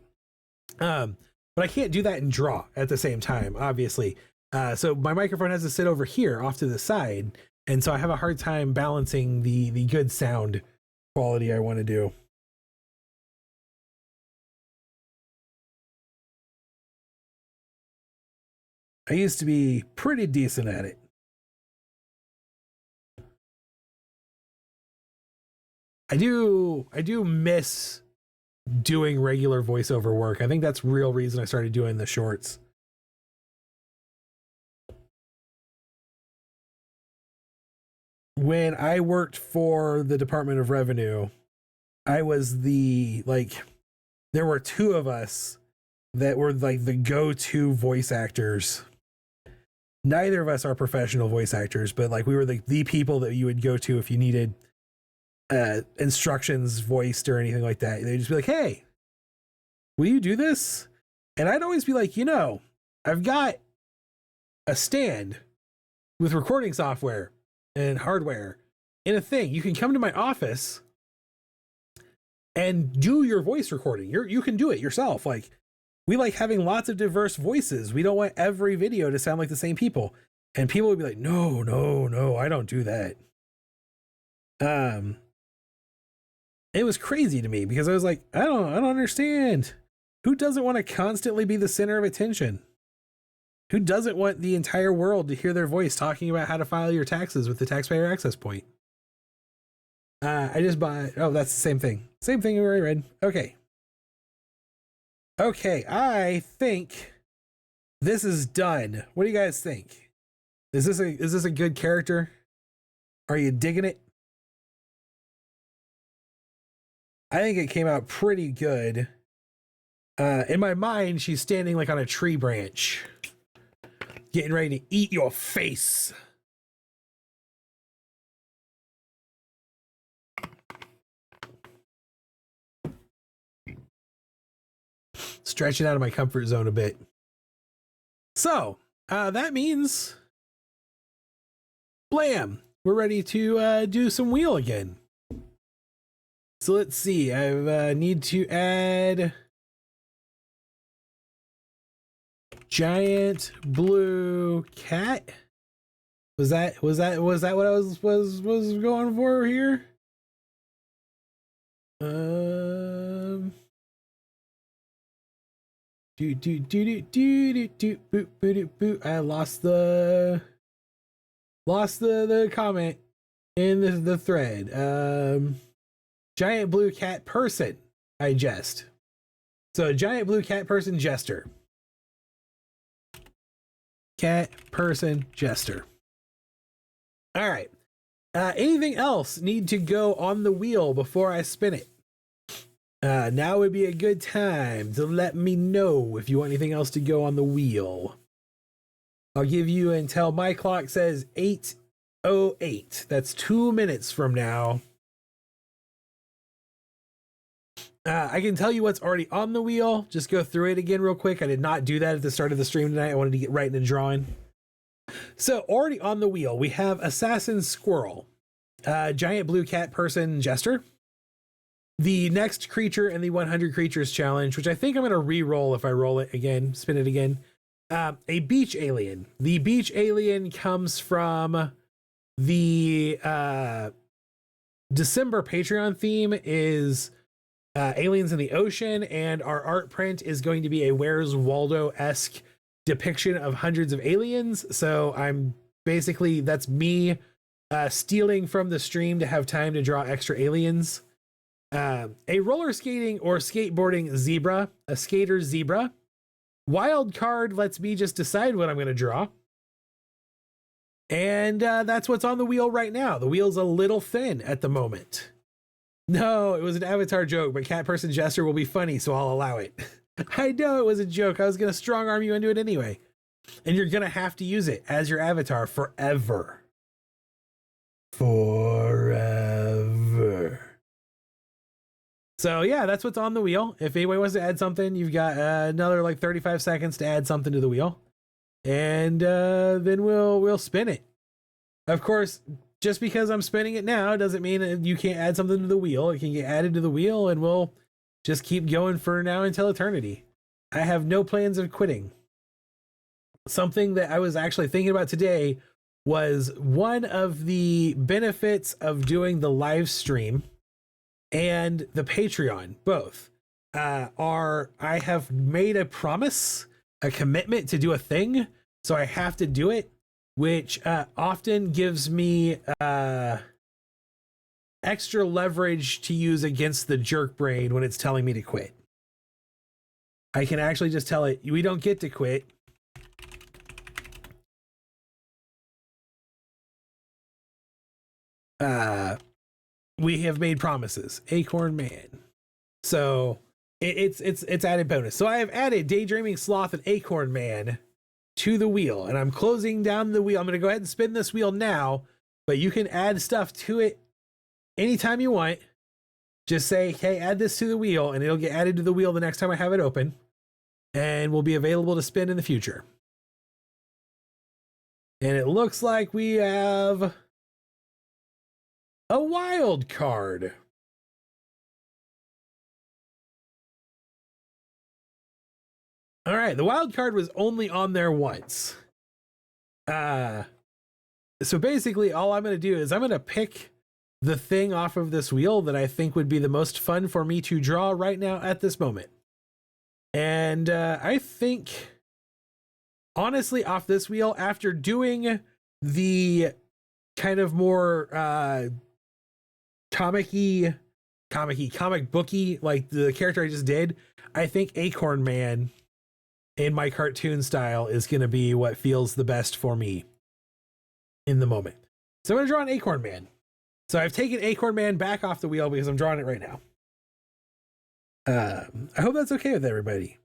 But I can't do that and draw at the same time, obviously. So my microphone has to sit over here off to the side. And so I have a hard time balancing the good sound quality I want to do. I used to be pretty decent at it. I do miss doing regular voiceover work. I think that's real reason I started doing the shorts. When I worked for the Department of Revenue, I was there were two of us that were like the go-to voice actors. neither of us are professional voice actors, but like we were the people that you would go to if you needed instructions voiced or anything like that. They'd just be like, hey, will you do this? And I'd always be like, I've got a stand with recording software and hardware in a thing. You can come to my office and do your voice recording. You can do it yourself. Like, we like having lots of diverse voices. We don't want every video to sound like the same people. And people would be like, no, I don't do that. It was crazy to me because I was like, I don't understand. Who doesn't want to constantly be the center of attention? Who doesn't want the entire world to hear their voice talking about how to file your taxes with the taxpayer access point? I just bought, oh, that's the same thing. Same thing we already read. Okay, I think this is done. What do you guys think? Is this a good character? Are you digging it? I think it came out pretty good. In my mind, she's standing like on a tree branch, getting ready to eat your face. Stretching out of my comfort zone a bit. So, that means, blam, we're ready to do some wheel again. So let's see, I need to add giant blue cat. Was that what I was going for here? I lost the comment in the thread. Giant blue cat person, I jest. So giant blue cat person jester. Cat person jester. All right. Anything else need to go on the wheel before I spin it? Now would be a good time to let me know if you want anything else to go on the wheel. I'll give you until my clock says 8:08. That's 2 minutes from now. I can tell you what's already on the wheel. Just go through it again real quick. I did not do that at the start of the stream tonight. I wanted to get right into drawing. So already on the wheel, we have Assassin Squirrel, Giant Blue Cat Person Jester, the next creature in the 100 Creatures Challenge, which I think I'm going to re-roll if I roll it again, spin it again. A Beach Alien. The Beach Alien comes from the December Patreon theme is aliens in the ocean, and our art print is going to be a Where's Waldo-esque depiction of hundreds of aliens. So I'm basically, that's me stealing from the stream to have time to draw extra aliens. A roller skating or skateboarding zebra, a skater zebra. Wild card lets me just decide what I'm going to draw. And that's what's on the wheel right now. The wheel's a little thin at the moment. No, it was an Avatar joke, but Cat Person Jester will be funny, so I'll allow it. I know it was a joke. I was going to strong arm you into it anyway. And you're going to have to use it as your avatar forever. Forever. So yeah, that's what's on the wheel. If anybody wants to add something, you've got another like 35 seconds to add something to the wheel. And then we'll spin it. Of course, just because I'm spinning it now doesn't mean that you can't add something to the wheel. It can get added to the wheel and we'll just keep going for now until eternity. I have no plans of quitting. Something that I was actually thinking about today was one of the benefits of doing the live stream and the Patreon, both, are I have made a promise, a commitment to do a thing. So I have to do it, which often gives me extra leverage to use against the jerk brain when it's telling me to quit. I can actually just tell it, we don't get to quit. We have made promises. Acorn Man. So it's added bonus. So I have added Daydreaming Sloth and Acorn Man to the wheel, and I'm closing down the wheel. I'm going to go ahead and spin this wheel now, but you can add stuff to it anytime you want. Just say, hey, add this to the wheel, and it'll get added to the wheel the next time I have it open, and will be available to spin in the future. And it looks like we have a wild card. All right, the wild card was only on there once. So basically all I'm going to do is I'm going to pick the thing off of this wheel that I think would be the most fun for me to draw right now at this moment. And I think, honestly, off this wheel, after doing the kind of more comic booky, like the character I just did, I think Acorn Man in my cartoon style is going to be what feels the best for me in the moment. So I'm going to draw an Acorn Man. So I've taken Acorn Man back off the wheel because I'm drawing it right now. I hope that's okay with everybody.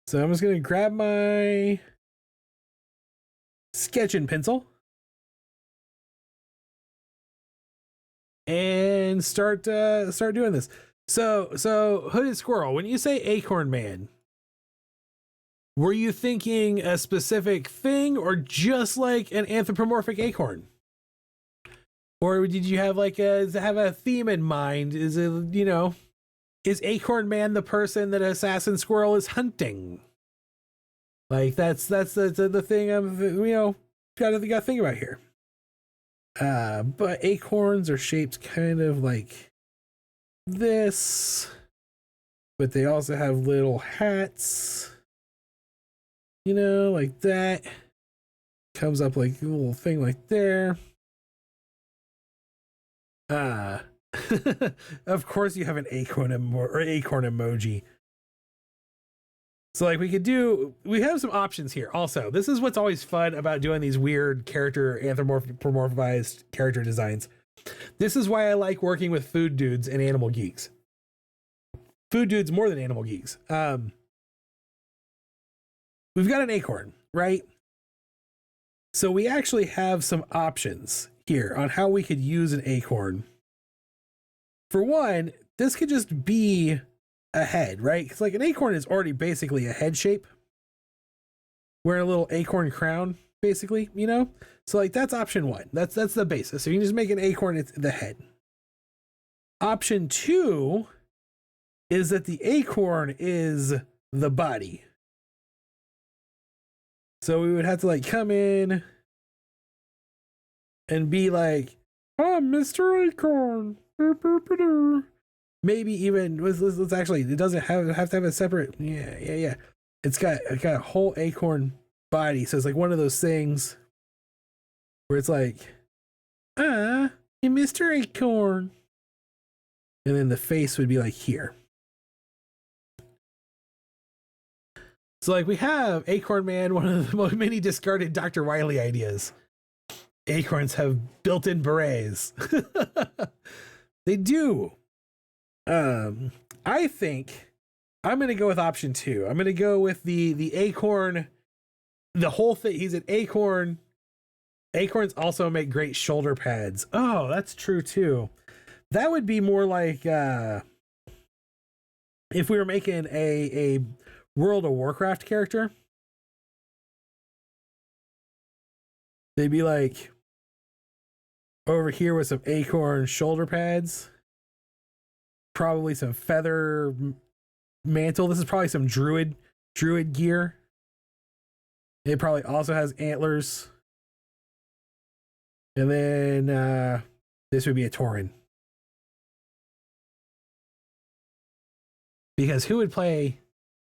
So I'm just going to grab my sketch and pencil and start doing this. So Hooded Squirrel, when you say Acorn Man, were you thinking a specific thing or just like an anthropomorphic acorn? Or did you have have a theme in mind? Is it, is Acorn Man the person that Assassin Squirrel is hunting? Like that's the thing I'm, gotta think about here. But acorns are shaped kind of like this, but they also have little hats, like that. Comes up like a little thing like there. Of course you have an acorn emoji. So like we have some options here. Also, this is what's always fun about doing these weird anthropomorphized character designs. This is why I like working with food dudes and animal geeks. Food dudes more than animal geeks. We've got an acorn, right? So we actually have some options here on how we could use an acorn. For one, this could just be a head, right? Because like an acorn is already basically a head shape. Wearing a little acorn crown, basically, So like that's option one. That's the basis. So you can just make an acorn, it's the head. Option two is that the acorn is the body. So we would have to like come in and be like, oh, Mr. Acorn. Maybe even let's actually, it doesn't have to have a separate. Yeah. It's got a whole acorn body. So it's like one of those things where it's like, hey, Mr. Acorn. And then the face would be like here. So like we have Acorn Man, one of the many discarded Dr. Wily ideas. Acorns have built-in berets. They do. I think I'm going to go with option two. I'm going to go with the acorn, the whole thing. He's an acorn. Acorns also make great shoulder pads. Oh, that's true too. That would be more like if we were making a World of Warcraft character. They'd be like over here with some acorn shoulder pads. Probably some feather mantle. This is probably some druid gear. It probably also has antlers. And then this would be a tauren. Because who would play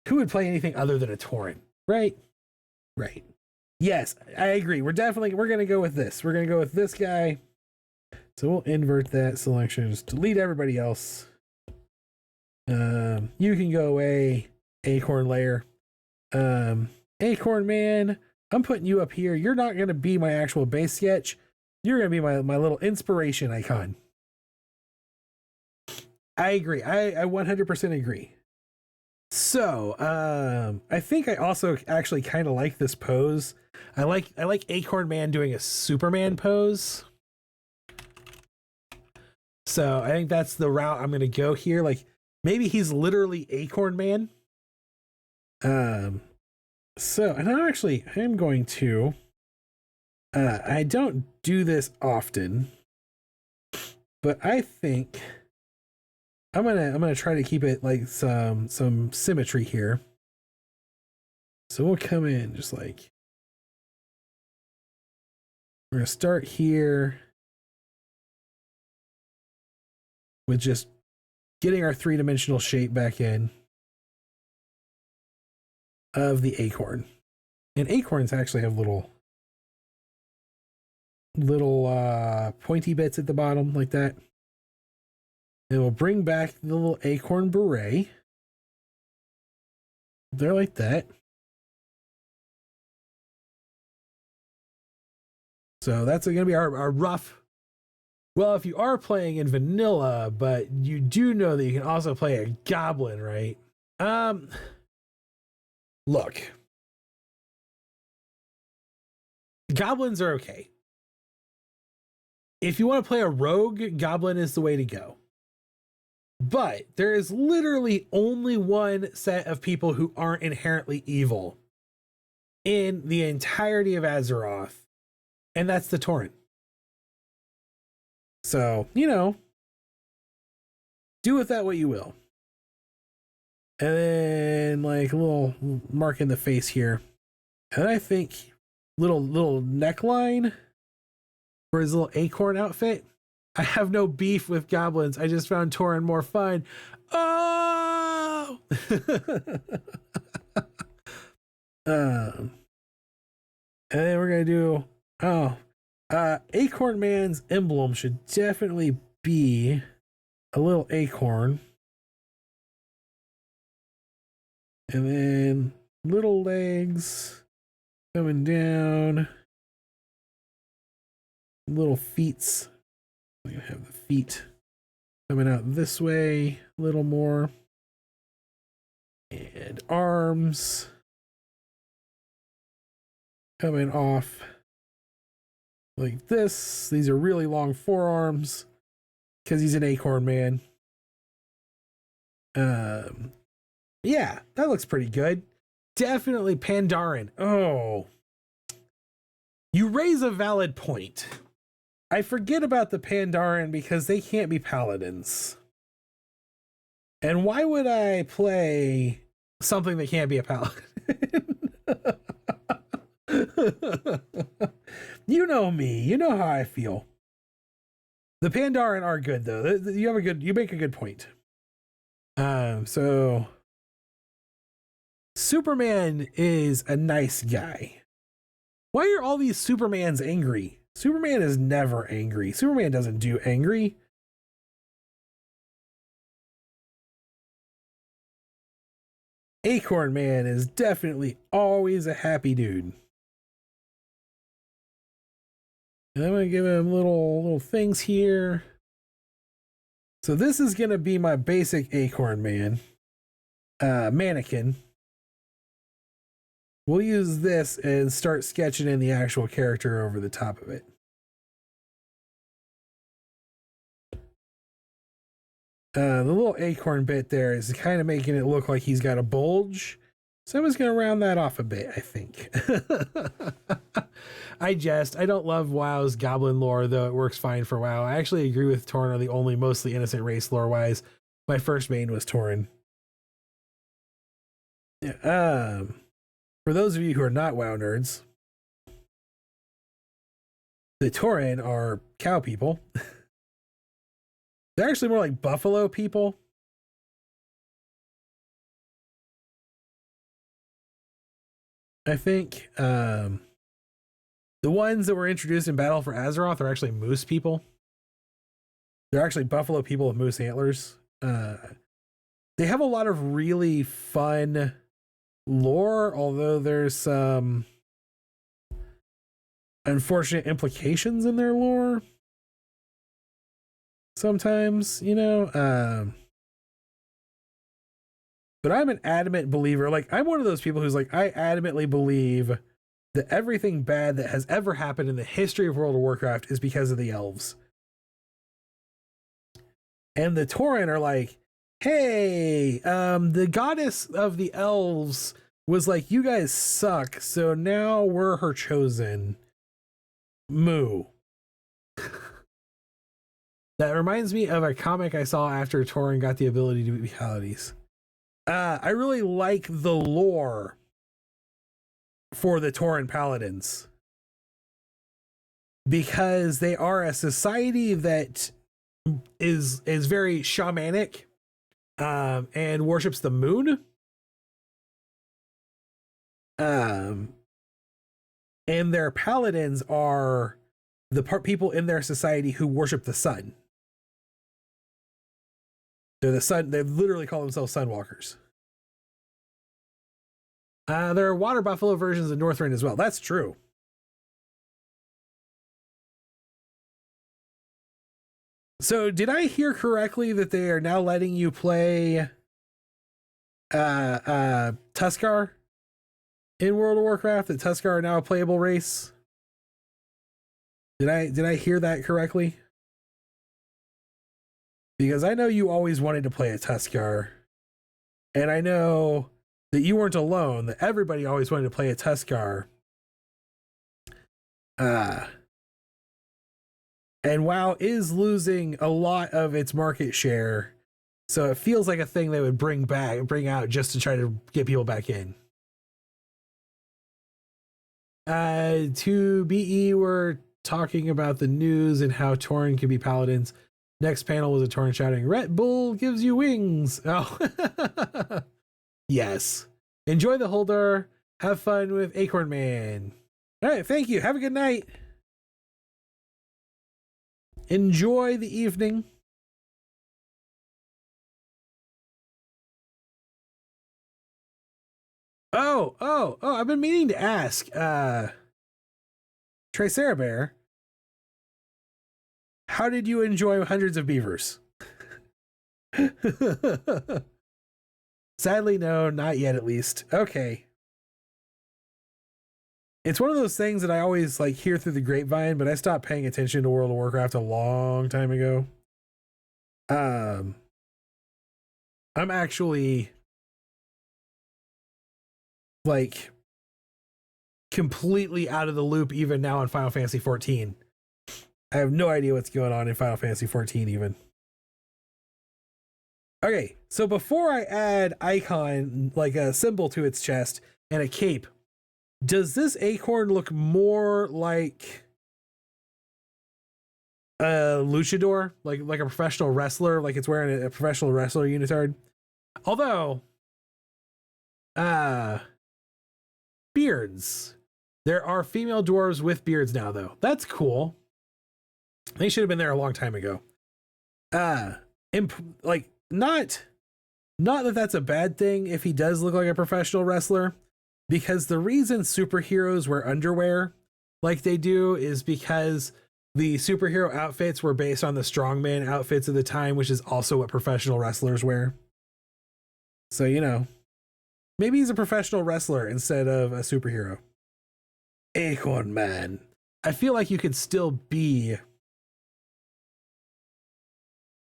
anything other than a tauren, right? Right. Yes, I agree. We're going to go with this. We're going to go with this guy. So we'll invert that selection. Just delete everybody else. You can go away, acorn layer. Acorn Man, I'm putting you up here. You're not going to be my actual base sketch. You're going to be my little inspiration icon. I agree. I 100% agree. I think I also actually kind of like this pose. I like Acorn Man doing a Superman pose. So I think that's the route I'm gonna go here. Like maybe he's literally Acorn Man. So and I'm going to I don't do this often, but I think I'm gonna try to keep it like some symmetry here. So we'll come in just like we're gonna start here with just getting our three-dimensional shape back in of the acorn. And acorns actually have little pointy bits at the bottom like that. And we'll bring back the little acorn beret. They're like that. So that's going to be our rough. Well, if you are playing in vanilla, but you do know that you can also play a goblin, right? Look. Goblins are okay. If you want to play a rogue, goblin is the way to go. But there is literally only one set of people who aren't inherently evil in the entirety of Azeroth, and that's the Tauren. So, you know, do with that what you will. And then like a little mark in the face here. And I think little neckline for his little acorn outfit. I have no beef with goblins. I just found Tauren more fun. Oh! And then we're going to do, Acorn Man's emblem should definitely be a little acorn. And then little legs coming down. Little feets. We're going to have the feet coming out this way a little more. And arms coming off like this. These are really long forearms because he's an acorn man. Yeah, that looks pretty good. Definitely Pandaren. Oh, you raise a valid point. I forget about the Pandaren because they can't be paladins. And why would I play something that can't be a paladin? You know me. You know how I feel. The Pandaren are good though. You make a good point. So Superman is a nice guy. Why are all these Supermans angry? Superman is never angry. Superman doesn't do angry. Acorn Man is definitely always a happy dude. And I'm gonna give him little things here. So this is gonna be my basic Acorn Man mannequin. We'll use this and start sketching in the actual character over the top of it. The little acorn bit there is kind of making it look like he's got a bulge. So I'm just going to round that off a bit, I think. I don't love WoW's goblin lore, though it works fine for WoW. I actually agree with Tauren are the only mostly innocent race lore-wise. My first main was Tauren. Yeah, for those of you who are not WoW nerds, the Tauren are cow people. They're actually more like buffalo people. I think the ones that were introduced in Battle for Azeroth are actually moose people. They're actually buffalo people with moose antlers. They have a lot of really fun lore, although there's some unfortunate implications in their lore. Sometimes, you know, but I'm an adamant believer. Like, I'm one of those people who's like, I adamantly believe that everything bad that has ever happened in the history of World of Warcraft is because of the elves. And the Tauren are like, hey, the goddess of the elves was like, you guys suck, so now we're her chosen. Moo. That reminds me of a comic I saw after Tauren got the ability to beat fatalities. I really like the lore for the Tauren Paladins because they are a society that is very shamanic and worships the moon. And their paladins are the people in their society who worship the sun. They're the sun. They literally call themselves sunwalkers. There are water buffalo versions of Northrend as well. That's true. So did I hear correctly that they are now letting you play Tuskar in World of Warcraft? That Tuskar are now a playable race? Did I hear that correctly? Because I know you always wanted to play a Tuskar, and I know that you weren't alone, that everybody always wanted to play a Tuskar. And WoW is losing a lot of its market share, so it feels like a thing they would bring out just to try to get people back in. To BE, we're talking about the news and how Tauren can be paladins. Next panel was a Tauren shouting, Red Bull gives you wings. Oh, yes. Enjoy the Huldra. Have fun with Acorn Man. All right, thank you. Have a good night. Enjoy the evening. Oh, I've been meaning to ask, Tricerabear, how did you enjoy Hundreds of Beavers? Sadly, no, not yet at least. Okay. It's one of those things that I always like hear through the grapevine, but I stopped paying attention to World of Warcraft a long time ago. I'm actually like completely out of the loop even now in Final Fantasy 14. I have no idea what's going on in Final Fantasy 14 even. Okay, so before I add icon, like a symbol to its chest and a cape, does this acorn look more like a luchador, like a professional wrestler, like it's wearing a professional wrestler unitard? Although, beards. There are female dwarves with beards now, though. That's cool. They should have been there a long time ago. Like, not that that's a bad thing if he does look like a professional wrestler, because the reason superheroes wear underwear like they do is because the superhero outfits were based on the strongman outfits of the time, which is also what professional wrestlers wear. So, you know, maybe he's a professional wrestler instead of a superhero. Acorn Man. I feel like you could still be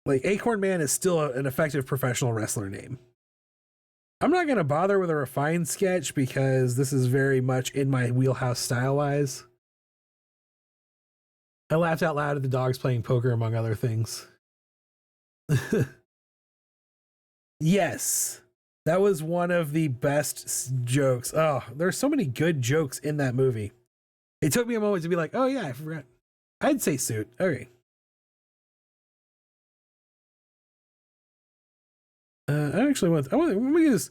like Acorn Man is still an effective professional wrestler name. I'm not going to bother with a refined sketch because this is very much in my wheelhouse style-wise. I laughed out loud at the dogs playing poker, among other things. Yes, that was one of the best jokes. Oh, there's so many good jokes in that movie. It took me a moment to be like, oh yeah, I forgot. I'd say suit. Okay. I actually want let me use.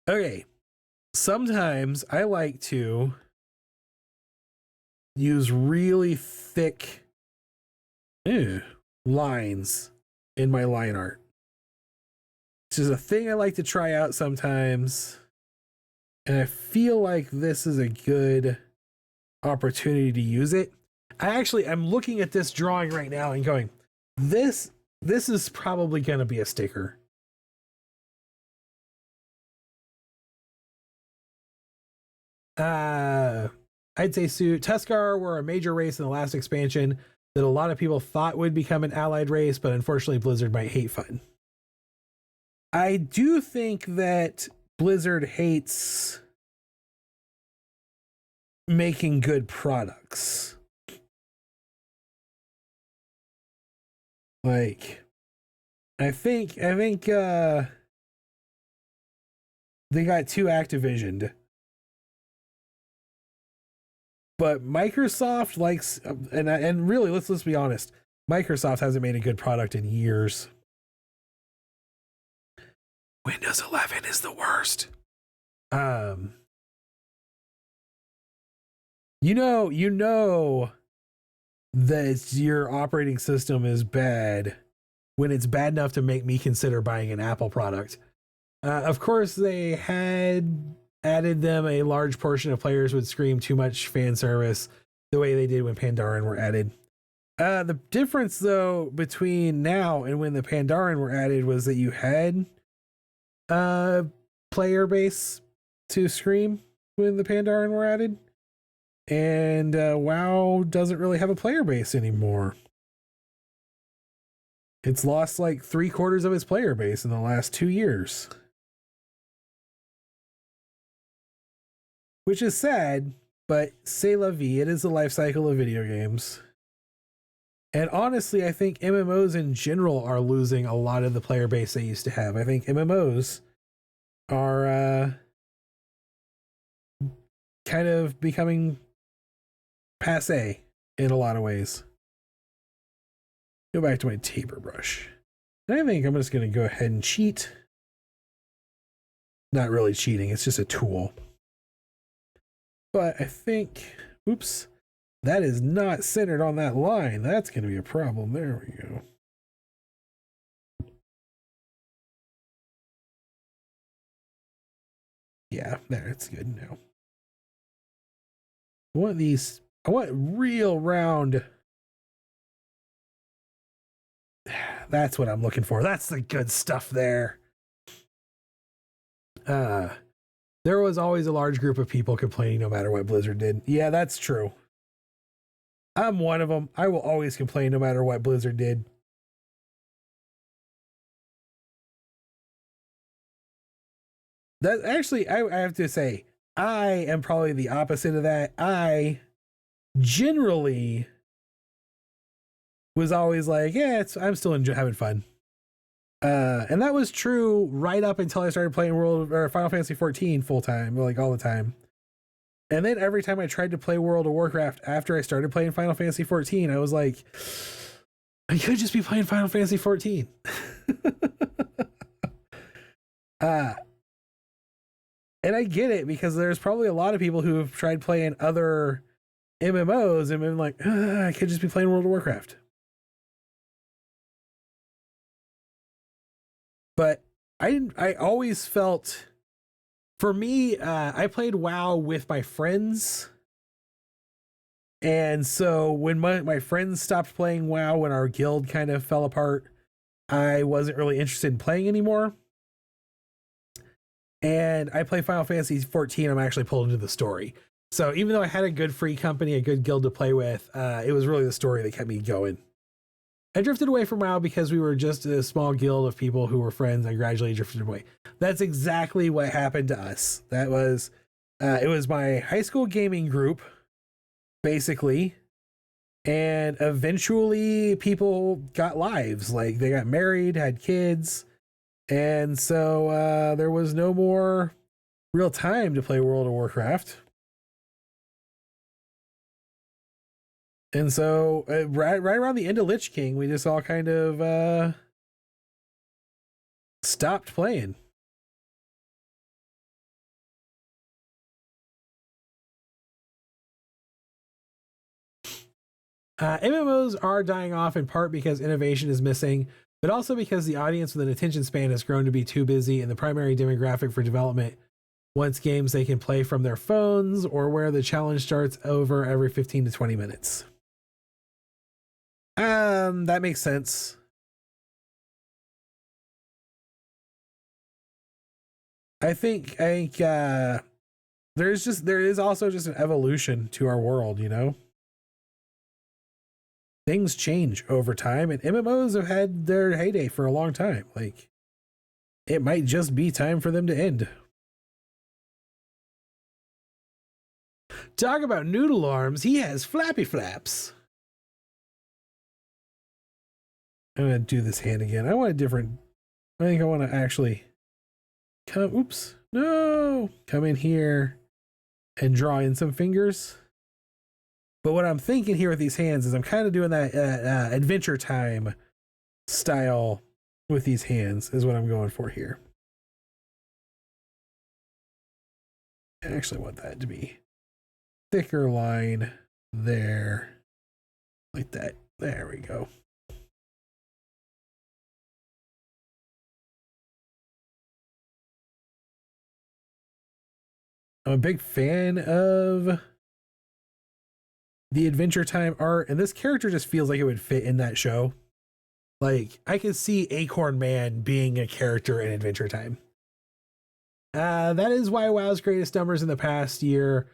Okay. Sometimes I like to use really thick lines in my line art. This is a thing I like to try out sometimes. And I feel like this is a good opportunity to use it. I'm looking at this drawing right now and going, this is probably going to be a sticker. Uh, I'd say Tuskar were a major race in the last expansion that a lot of people thought would become an allied race, but unfortunately Blizzard might hate fun. I do think that Blizzard hates making good products. Like, I think they got too Activisioned. But Microsoft likes, and really, let's be honest, Microsoft hasn't made a good product in years. Windows 11 is the worst. You know that your operating system is bad when it's bad enough to make me consider buying an Apple product. Of course, they had added them a large portion of players would scream too much fan service the way they did when Pandaren were added. The difference, though, between now and when the Pandaren were added was that you had a player base to scream when the Pandaren were added. And WoW doesn't really have a player base anymore. It's lost like 3/4 of its player base in the last 2 years. Which is sad, but c'est la vie. It is the life cycle of video games. And honestly, I think MMOs in general are losing a lot of the player base they used to have. I think MMOs are kind of becoming passe in a lot of ways. Go back to my taper brush. I think I'm just going to go ahead and cheat. Not really cheating, it's just a tool. But I think, oops, that is not centered on that line. That's going to be a problem. There we go. Yeah, there, it's good now. I want real round. That's what I'm looking for. That's the good stuff there. There was always a large group of people complaining no matter what Blizzard did. Yeah, that's true. I'm one of them. I will always complain no matter what Blizzard did. That actually, I have to say, I am probably the opposite of that. I generally was always like, yeah, I'm still having fun. And that was true right up until I started playing Final Fantasy 14 full time, like all the time. And then every time I tried to play World of Warcraft after I started playing Final Fantasy 14, I was like, I could just be playing Final Fantasy 14. And I get it, because there's probably a lot of people who have tried playing other MMOs and been like, I could just be playing World of Warcraft. But I always felt, for me, I played WoW with my friends. And so when my friends stopped playing WoW, when our guild kind of fell apart, I wasn't really interested in playing anymore. And I play Final Fantasy 14, I'm actually pulled into the story. So even though I had a good free company, a good guild to play with, it was really the story that kept me going. I drifted away from WoW because we were just a small guild of people who were friends. I gradually drifted away. That's exactly what happened to us. That was, it was my high school gaming group, basically. And eventually people got lives. Like, they got married, had kids. And so there was no more real time to play World of Warcraft. And so right around the end of Lich King, we just all kind of stopped playing. MMOs are dying off in part because innovation is missing, but also because the audience with an attention span has grown to be too busy, and the primary demographic for development wants games they can play from their phones or where the challenge starts over every 15 to 20 minutes. That makes sense. I think there is also just an evolution to our world, you know? Things change over time, and MMOs have had their heyday for a long time. Like, it might just be time for them to end. Talk about noodle arms. He has flappy flaps. I'm going to do this hand again. I want a different. I think I want to actually come. Oops. No. Come in here and draw in some fingers. But what I'm thinking here with these hands is I'm kind of doing that Adventure Time style with these hands is what I'm going for here. I actually want that to be thicker line there, like that. There we go. I'm a big fan of the Adventure Time art, and this character just feels like it would fit in that show. Like, I could see Acorn Man being a character in Adventure Time. That is why WoW's greatest numbers in the past year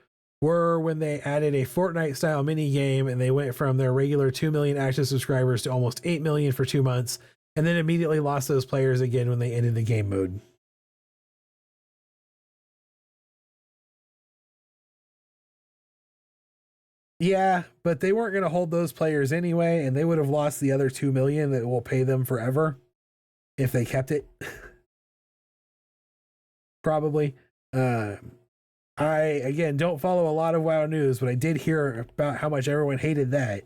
were when they added a Fortnite style mini game, and they went from their regular 2 million active subscribers to almost 8 million for 2 months, and then immediately lost those players again when they ended the game mode. Yeah, but they weren't going to hold those players anyway, and they would have lost the other 2 million that will pay them forever if they kept it. Probably. I, again, don't follow a lot of WoW news, but I did hear about how much everyone hated that.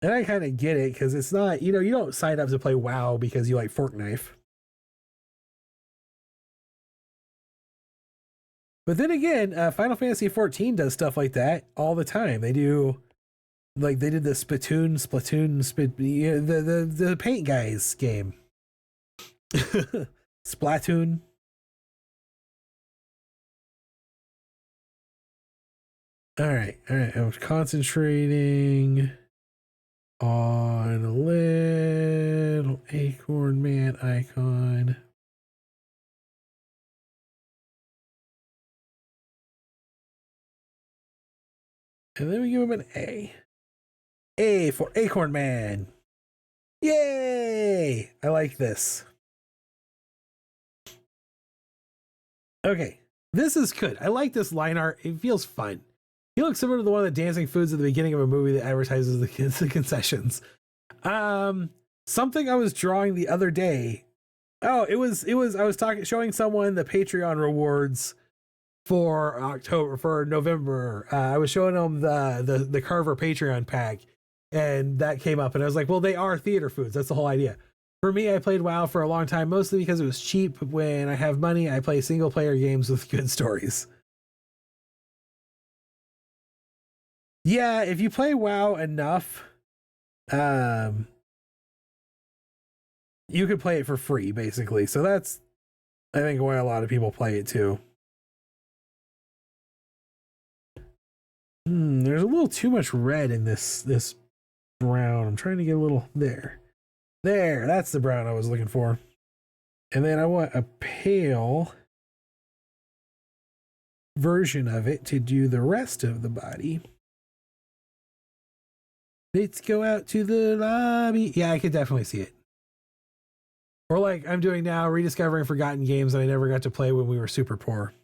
And I kind of get it, because it's not, you don't sign up to play WoW because you like Fork Knife. But then again, Final Fantasy XIV does stuff like that all the time. They do, like they did the Splatoon, the Paint Guys game. Splatoon. All right. I'm concentrating on a little Acorn Man icon. And then we give him an A. A for Acorn Man. Yay! I like this. Okay, this is good. I like this line art. It feels fun. He looks similar to the one of the dancing foods at the beginning of a movie that advertises the concessions. Something I was drawing the other day. Oh, it was I was showing someone the Patreon rewards for November. I was showing them the Carver Patreon pack, and that came up, and I was like, well, they are theater foods. That's the whole idea. For me, I played WoW for a long time, mostly because it was cheap. When I have money, I play single player games with good stories. Yeah, if you play WoW enough, you could play it for free, basically. So that's, I think, why a lot of people play it too. There's a little too much red in this brown. I'm trying to get a little there. There, that's the brown I was looking for. And then I want a pale version of it to do the rest of the body. Let's go out to the lobby. Yeah, I could definitely see it. Or like I'm doing now, rediscovering forgotten games that I never got to play when we were super poor.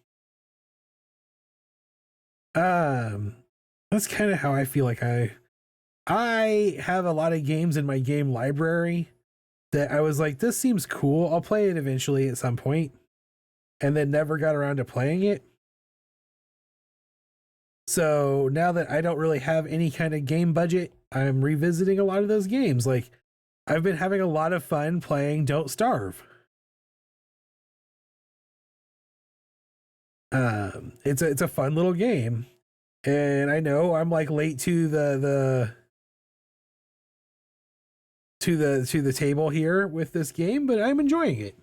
That's kind of how I feel like I have a lot of games in my game library that I was like, this seems cool. I'll play it eventually at some point, and then never got around to playing it. So now that I don't really have any kind of game budget, I'm revisiting a lot of those games. Like, I've been having a lot of fun playing Don't Starve. It's a fun little game. And I know I'm like late to the table here with this game, but I'm enjoying it.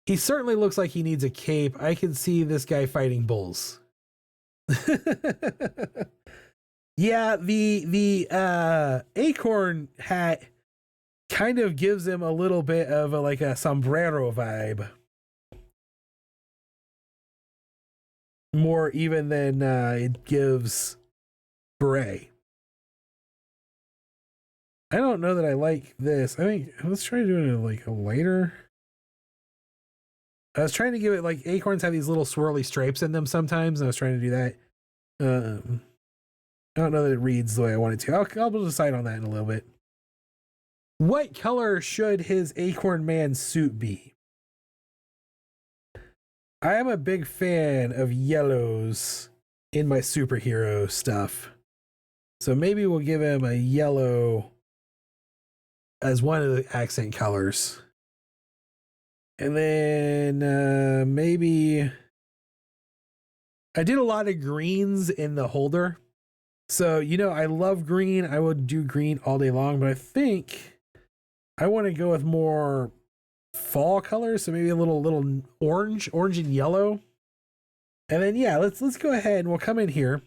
He certainly looks like he needs a cape. I can see this guy fighting bulls. Yeah, the acorn hat kind of gives him a little bit of like a sombrero vibe. More even than it gives Beret. I don't know that I like this. I think let's try doing it like a lighter. I was trying to give it like acorns have these little swirly stripes in them sometimes, and I was trying to do that. I don't know that it reads the way I want it to. I'll decide on that in a little bit. What color should his Acorn Man suit be? I am a big fan of yellows in my superhero stuff. So maybe we'll give him a yellow as one of the accent colors. And then maybe I did a lot of greens in the Huldra. So, you know, I love green. I would do green all day long, but I think I want to go with more fall colors. So maybe a little orange and yellow. And then, yeah, let's go ahead and we'll come in here.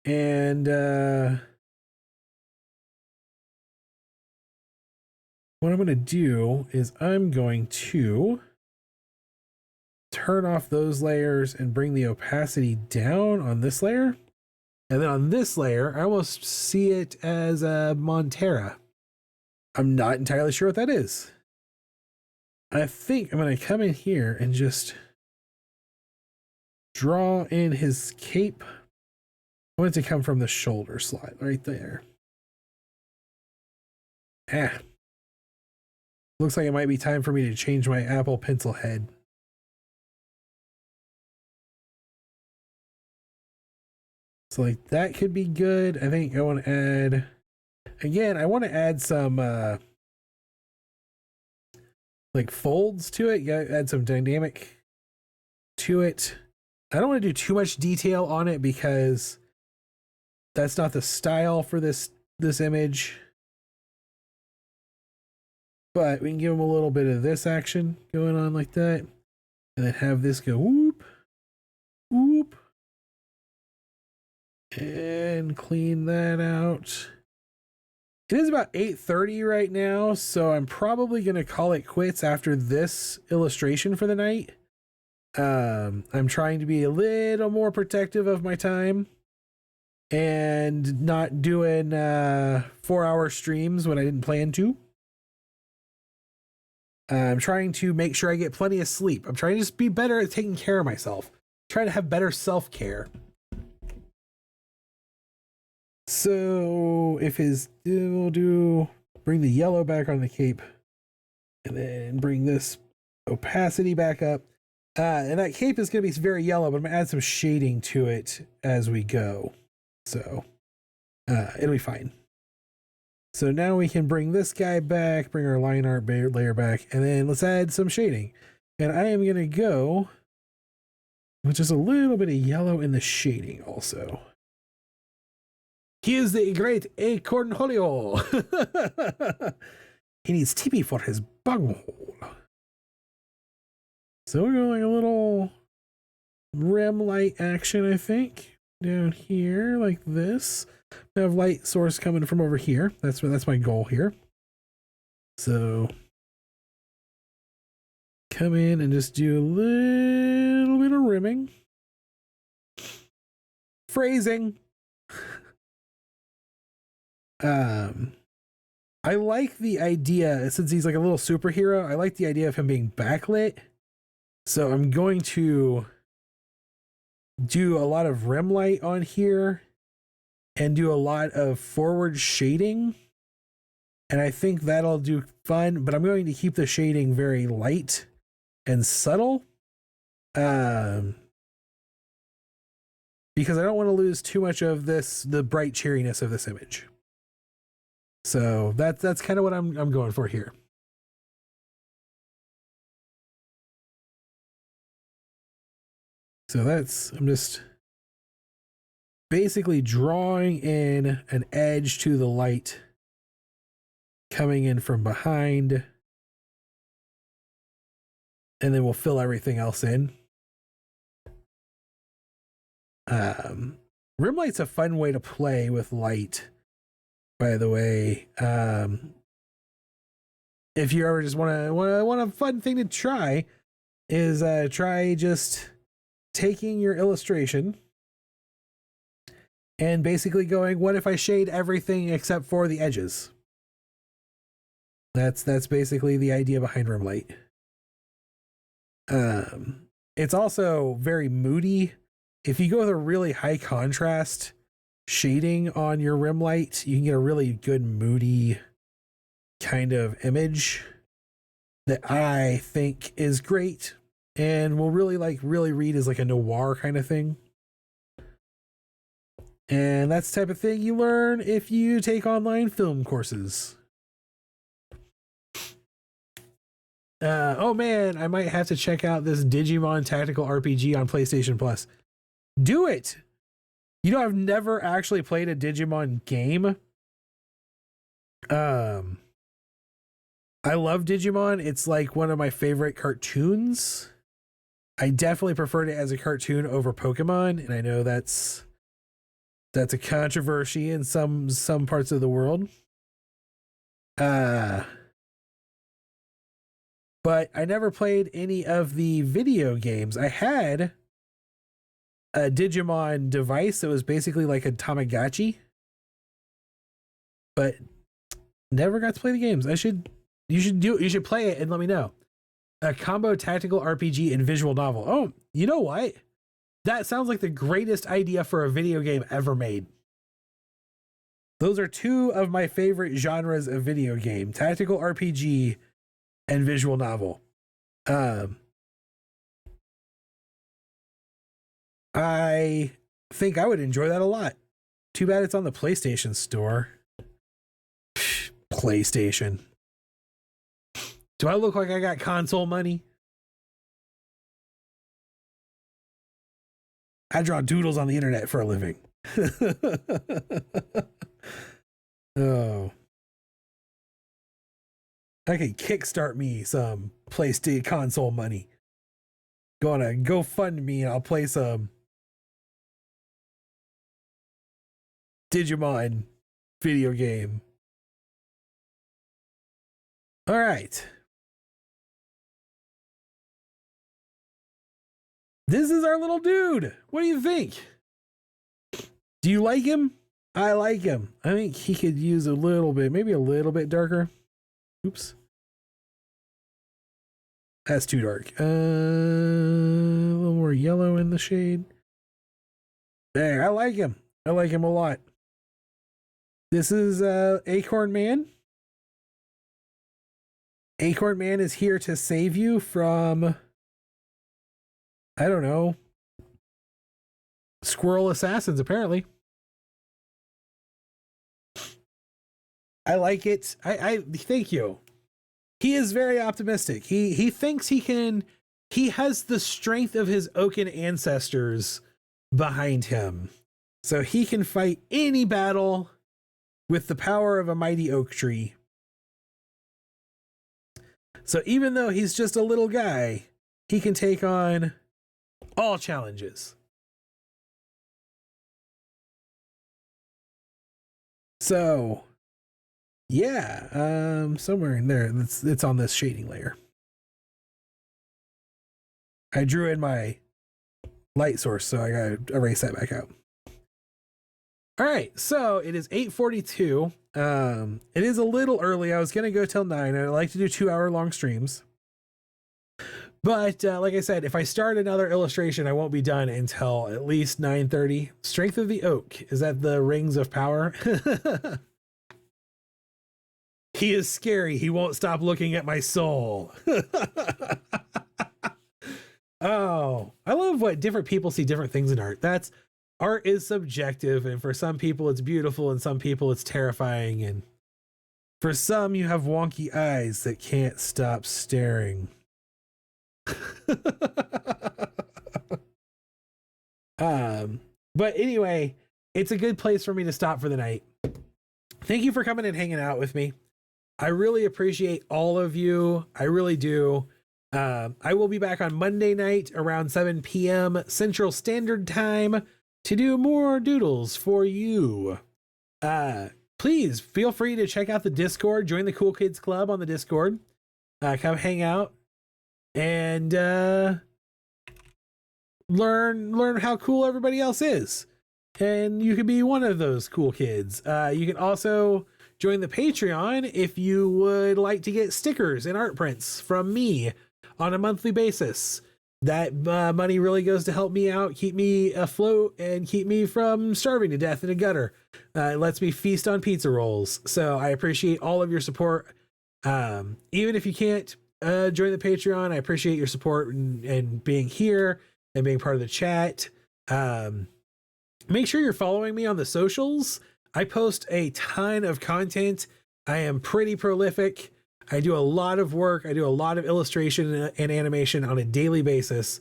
And what I'm going to do is I'm going to turn off those layers and bring the opacity down on this layer. And then on this layer, I almost see it as a Montera. I'm not entirely sure what that is. I think I'm going to come in here and just draw in his cape. I want it to come from the shoulder slot right there. Looks like it might be time for me to change my Apple Pencil head. So like that could be good. I think I want to add, again, I want to add some like folds to it. Yeah, add some dynamic to it. I don't want to do too much detail on it because that's not the style for this image. But we can give him a little bit of this action going on like that. And then have this go whoop, whoop. And clean that out. It is about 8:30 right now, so I'm probably going to call it quits after this illustration for the night. I'm trying to be a little more protective of my time and not doing 4-hour streams when I didn't plan to. I'm trying to make sure I get plenty of sleep. I'm trying to just be better at taking care of myself. Trying to have better self-care. So if we'll bring the yellow back on the cape and then bring this opacity back up. And that cape is going to be very yellow, but I'm going to add some shading to it as we go. So it'll be fine. So now we can bring this guy back, bring our line art layer back, and then let's add some shading. And I am going to go with just a little bit of yellow in the shading also. He is the great Acorn Julio. He needs TP for his bunghole. So we're going like a little rim light action, I think, down here like this. I have light source coming from over here. That's my goal here. So come in and just do a little bit of rimming. Phrasing. I like the idea, since he's like a little superhero, I like the idea of him being backlit. So I'm going to do a lot of rim light on here and do a lot of forward shading. And I think that'll do fun, but I'm going to keep the shading very light and subtle. Because I don't want to lose too much of the bright cheeriness of this image. So that's kind of what I'm going for here. So I'm just basically drawing in an edge to the light coming in from behind. And then we'll fill everything else in. Rim light's a fun way to play with light. by the way. If you ever just want a fun thing to try, is try just taking your illustration and basically going, what if I shade everything except for the edges? That's basically the idea behind rim light. It's also very moody. If you go with a really high contrast shading on your rim light, you can get a really good moody kind of image that I think is great and will really read as like a noir kind of thing. And that's the type of thing you learn if you take online film courses. Oh man, I might have to check out this Digimon Tactical RPG on PlayStation Plus. Do it! You know, I've never actually played a Digimon game. I love Digimon. It's like one of my favorite cartoons. I definitely preferred it as a cartoon over Pokemon, and I know that's a controversy in some parts of the world. But I never played any of the video games. I had a Digimon device that was basically like a Tamagotchi, but never got to play the games. You should play it and let me know. A combo tactical RPG and visual novel. Oh, you know what? That sounds like the greatest idea for a video game ever made. Those are two of my favorite genres of video game: tactical RPG and visual novel. I think I would enjoy that a lot. Too bad it's on the PlayStation Store. PlayStation. Do I look like I got console money? I draw doodles on the internet for a living. Oh. I could kickstart me some PlayStation console money. Go on a GoFundMe and I'll play some Digimon video game. All right. This is our little dude. What do you think? Do you like him? I like him. I think he could use a little bit, maybe a little bit darker. Oops. That's too dark. A little more yellow in the shade. There, I like him. I like him a lot. This is Acorn Man. Acorn Man is here to save you from, I don't know, squirrel assassins, apparently. I like it. I thank you. He is very optimistic. He thinks he has the strength of his oaken ancestors behind him. So he can fight any battle with the power of a mighty oak tree. So even though he's just a little guy, he can take on all challenges. So yeah, somewhere in there, it's on this shading layer. I drew in my light source, so I gotta erase that back out. All right, so it is 8:42. It is a little early. I was gonna go till 9. I like to do 2-hour long streams, but like I said, if I start another illustration, I won't be done until at least 9:30. Strength of the oak. Is that the rings of power? He is scary. He won't stop looking at my soul. Oh, I love what different people see different things in art. Art is subjective, and for some people it's beautiful, and some people it's terrifying, and for some you have wonky eyes that can't stop staring. But anyway, it's a good place for me to stop for the night. Thank you for coming and hanging out with me. I really appreciate all of you. I really do. I will be back on Monday night around 7 p.m. Central Standard Time to do more doodles for you. please feel free to check out the Discord, join the Cool Kids Club on the Discord, come hang out and learn how cool everybody else is. And you can be one of those cool kids. You can also join the Patreon if you would like to get stickers and art prints from me on a monthly basis. That money really goes to help me out, keep me afloat, and keep me from starving to death in a gutter. It lets me feast on pizza rolls. So I appreciate all of your support. Even if you can't join the Patreon, I appreciate your support and being here and being part of the chat. Make sure you're following me on the socials. I post a ton of content. I am pretty prolific. I do a lot of work. I do a lot of illustration and animation on a daily basis.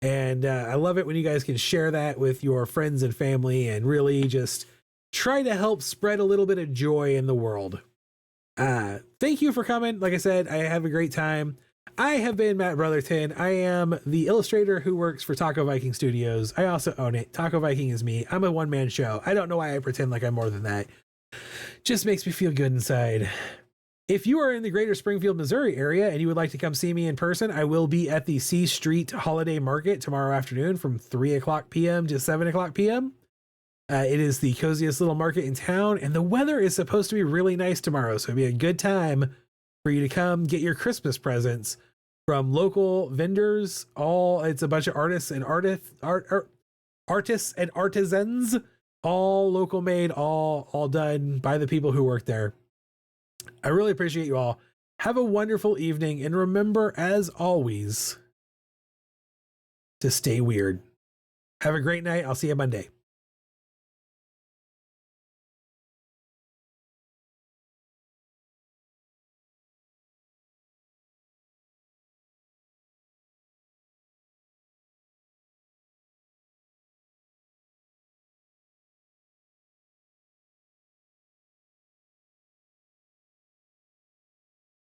And I love it when you guys can share that with your friends and family and really just try to help spread a little bit of joy in the world. Thank you for coming. Like I said, I have a great time. I have been Matt Brotherton. I am the illustrator who works for Taco Viking Studios. I also own it. Taco Viking is me. I'm a one-man show. I don't know why I pretend like I'm more than that. Just makes me feel good inside. If you are in the greater Springfield, Missouri area and you would like to come see me in person, I will be at the C Street Holiday Market tomorrow afternoon from 3 o'clock p.m. to 7 o'clock p.m. It is the coziest little market in town, and the weather is supposed to be really nice tomorrow, so it'll be a good time for you to come get your Christmas presents from local vendors. It's a bunch of artists and artists and artisans, all local made, all done by the people who work there. I really appreciate you all. Have a wonderful evening, and remember, as always, to stay weird. Have a great night. I'll see you Monday.